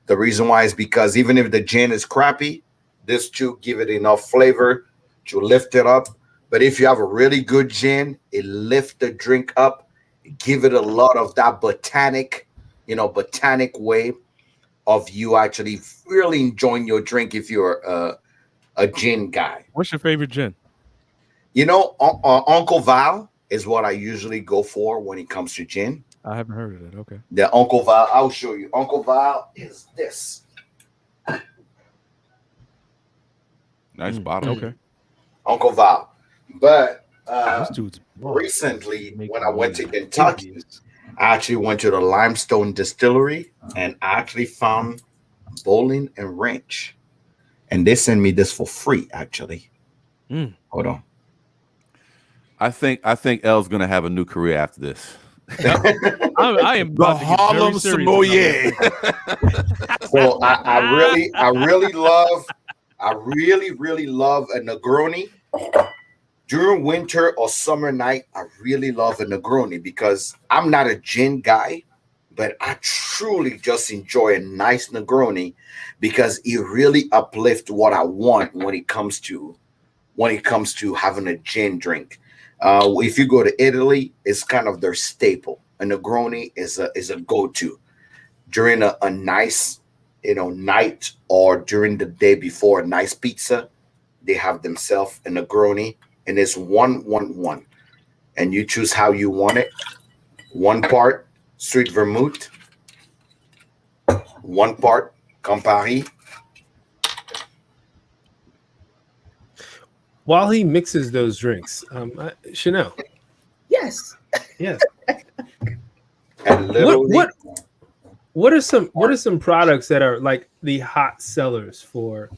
The reason why is because even if the gin is crappy, this too give it enough flavor to lift it up. But if you have a really good gin, it lifts the drink up, give it a lot of that botanic way of you actually really enjoying your drink if you're a gin guy. What's your favorite gin? Uncle Val is what I usually go for when it comes to gin. I haven't heard of it. Okay. The Uncle Val, I'll show you. Uncle Val is this. Nice bottle. Okay. Uncle Val. But This dude's recently, when I went to Kentucky, I actually went to the Limestone Distillery and I actually found Bowling and Ranch. And they sent me this for free, actually. Hold on. I think L's gonna have a new career after this. I am The about to get very Harlem serious Sommelier. So I really love a Negroni. During winter or summer night, I really love a Negroni because I'm not a gin guy, but I truly just enjoy a nice Negroni because it really uplifts what I want when it comes to having a gin drink. If you go to Italy, it's kind of their staple. A Negroni is a go-to during a nice night or during the day before a nice pizza. They have themselves a Negroni, and it's 1-1-1, and you choose how you want it. 1 part sweet vermouth, 1 part Campari. While he mixes those drinks, Shannel. Yes. Yes. And literally, what are some products that are like the hot sellers for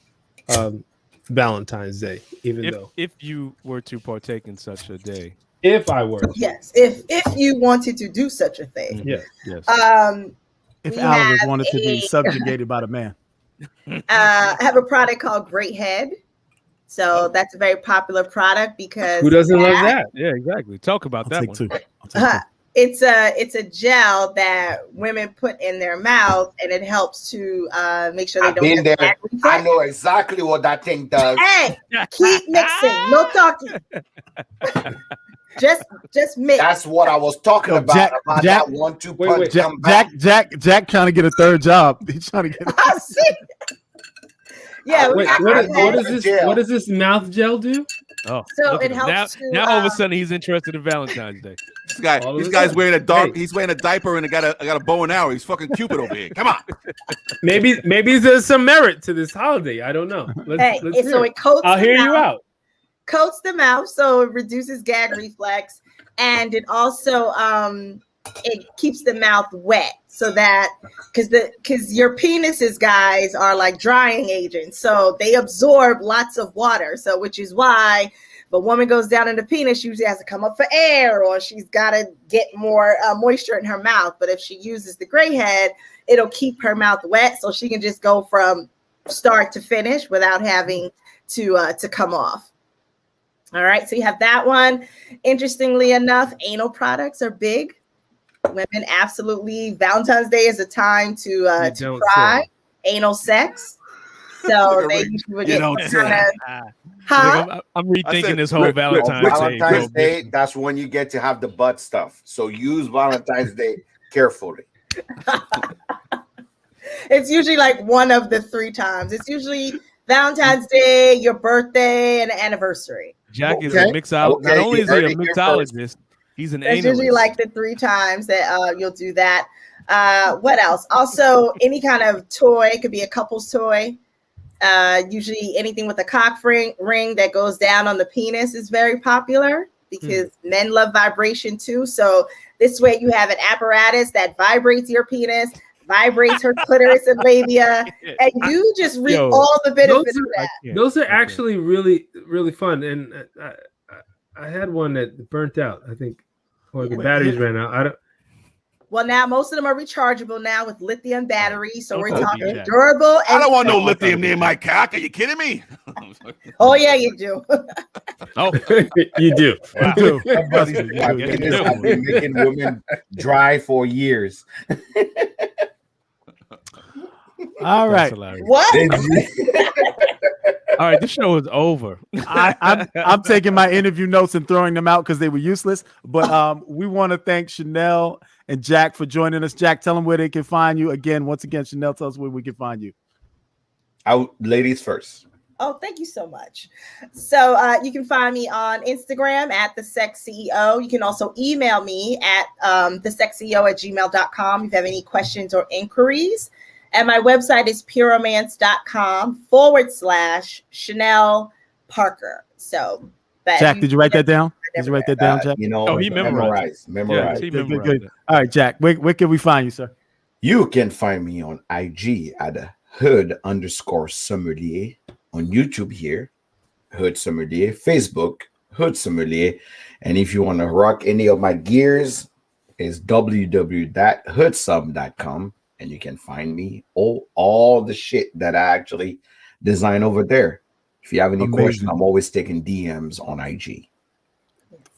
Valentine's Day? If you were to partake in such a day, if I were, yes, if you wanted to do such a thing, yes. If Alice wanted to be subjugated by the man, I have a product called Great Head. So that's a very popular product because who doesn't love that? Yeah, exactly. Talk about that one. It's a gel that women put in their mouth, and it helps to make sure they don't been get there. I know exactly what that thing does. Hey, keep mixing, no talking. Just mix. That's what I was talking about. Jack, that 1-2 punch. Jack trying to get a third job. He's trying to get. I see. Yeah. What does this mouth gel do? Oh, so it helps. Now all of a sudden he's interested in Valentine's Day. This guy's wearing a dark. He's wearing a diaper and got a bow and arrow. He's fucking Cupid over here. Come on. Maybe there's some merit to this holiday. I don't know. Let's so it coats. I'll hear you out. Coats the mouth, so it reduces gag reflex, and it also it keeps the mouth wet, so that because your penises, guys, are like drying agents, so they absorb lots of water. So which is why if a woman goes down in the penis, she usually has to come up for air, or she's got to get more moisture in her mouth. But if she uses the Great Head, it'll keep her mouth wet, so she can just go from start to finish without having to come off. All right, so you have that one. Interestingly enough, anal products are big. Women absolutely. Valentine's Day is a time to try anal sex. So they usually would get I'm rethinking this whole Valentine's Day. That's when you get to have the butt stuff. So use Valentine's Day carefully. It's usually like one of the 3 times. It's usually Valentine's Day, your birthday, and anniversary. Jack is a mixologist. Not only is he a mixologist, he's an analyst. It's usually like the 3 times that you'll do that. What else? Also, any kind of toy. It could be a couple's toy. Usually anything with a cock ring that goes down on the penis is very popular. because men love vibration too. So this way you have an apparatus that vibrates your penis, vibrates her clitoris and labia, and you just reap all the benefits of that. Those are actually really, really fun. And I had one that burnt out, I think, or the batteries ran out. Well, now most of them are rechargeable now with lithium batteries. So we're talking durable. I don't want no lithium near my cock. Are you kidding me? Oh, yeah, you do. Oh, you do. Wow. You do. I've been making women dry for years. All right. What? All right, this show is over. I'm taking my interview notes and throwing them out because they were useless. But we want to thank Shannel and Jack for joining us. Jack, tell them where they can find you. Once again, Shannel, tell us where we can find you. Ladies first. Oh, thank you so much. So you can find me on Instagram at the SexCeo. You can also email me at thesexceo@gmail.com if you have any questions or inquiries. And my website is pureromance.com/Shannel Parker. So, Jack, did you write that down? Did you write that down, Jack? He memorized. Yeah, good. All right, Jack, where can we find you, sir? You can find me on IG at Hood_Sommelier, on YouTube here, Hood Sommelier, Facebook, Hood Sommelier. And if you want to rock any of my gears, it's www.hoodsom.com. And you can find me all the shit that I actually design over there. If you have any questions, I'm always taking DMs on IG.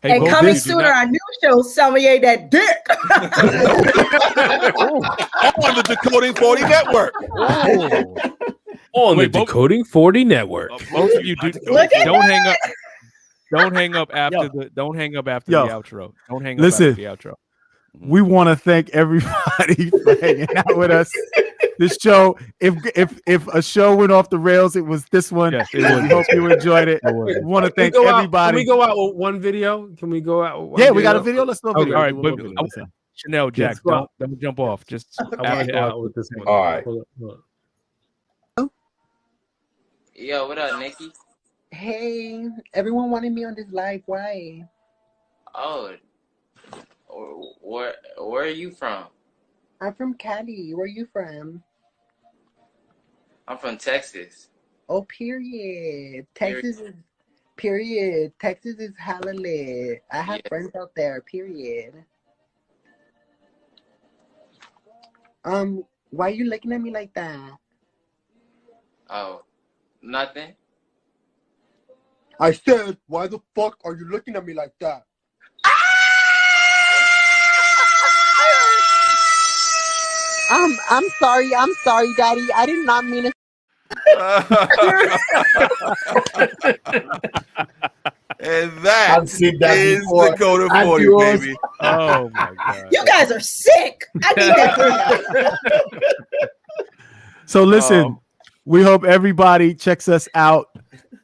Hey, and coming soon our new show, Sommelier That Dick. On the Decoding 40 Network. On the Decoding 40 Network. Both of you don't hang up. Don't hang up after the outro. Don't hang up after the outro. We want to thank everybody for hanging out with us. This show, if a show went off the rails, it was this one. Yes, we hope you enjoyed it. We want to thank everybody. Can we go out with one video? Can we go out with one video? We got a video. Let's go. Okay. All right, but Shannel, Jack, don't jump off. Just I want to go out with this one. All right. Hold on. Yo, what up, Nikki? Hey, everyone wanted me on this live. Why? Oh, where are you from? I'm from Cali. Where are you from? I'm from Texas. Oh, period. Texas is hella lit. I have friends out there, period. Why are you looking at me like that? Oh, nothing. I said, why the fuck are you looking at me like that? I'm sorry, Daddy. I did not mean it. And that is the code of 40, baby. Oh my God. You guys are sick. I need that. So listen, we hope everybody checks us out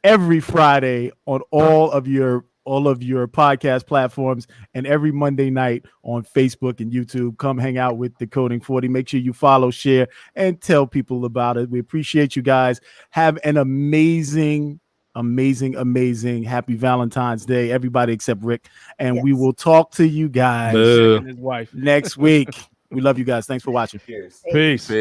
every Friday on all of your podcast platforms and every Monday night on Facebook and YouTube. Come hang out with Decoding 40. Make sure you follow, share, and tell people about it. We appreciate you guys. Have an amazing happy Valentine's Day, everybody except Rick. And we will talk to you guys and his wife next week. We love you guys. Thanks for watching. Peace. Peace.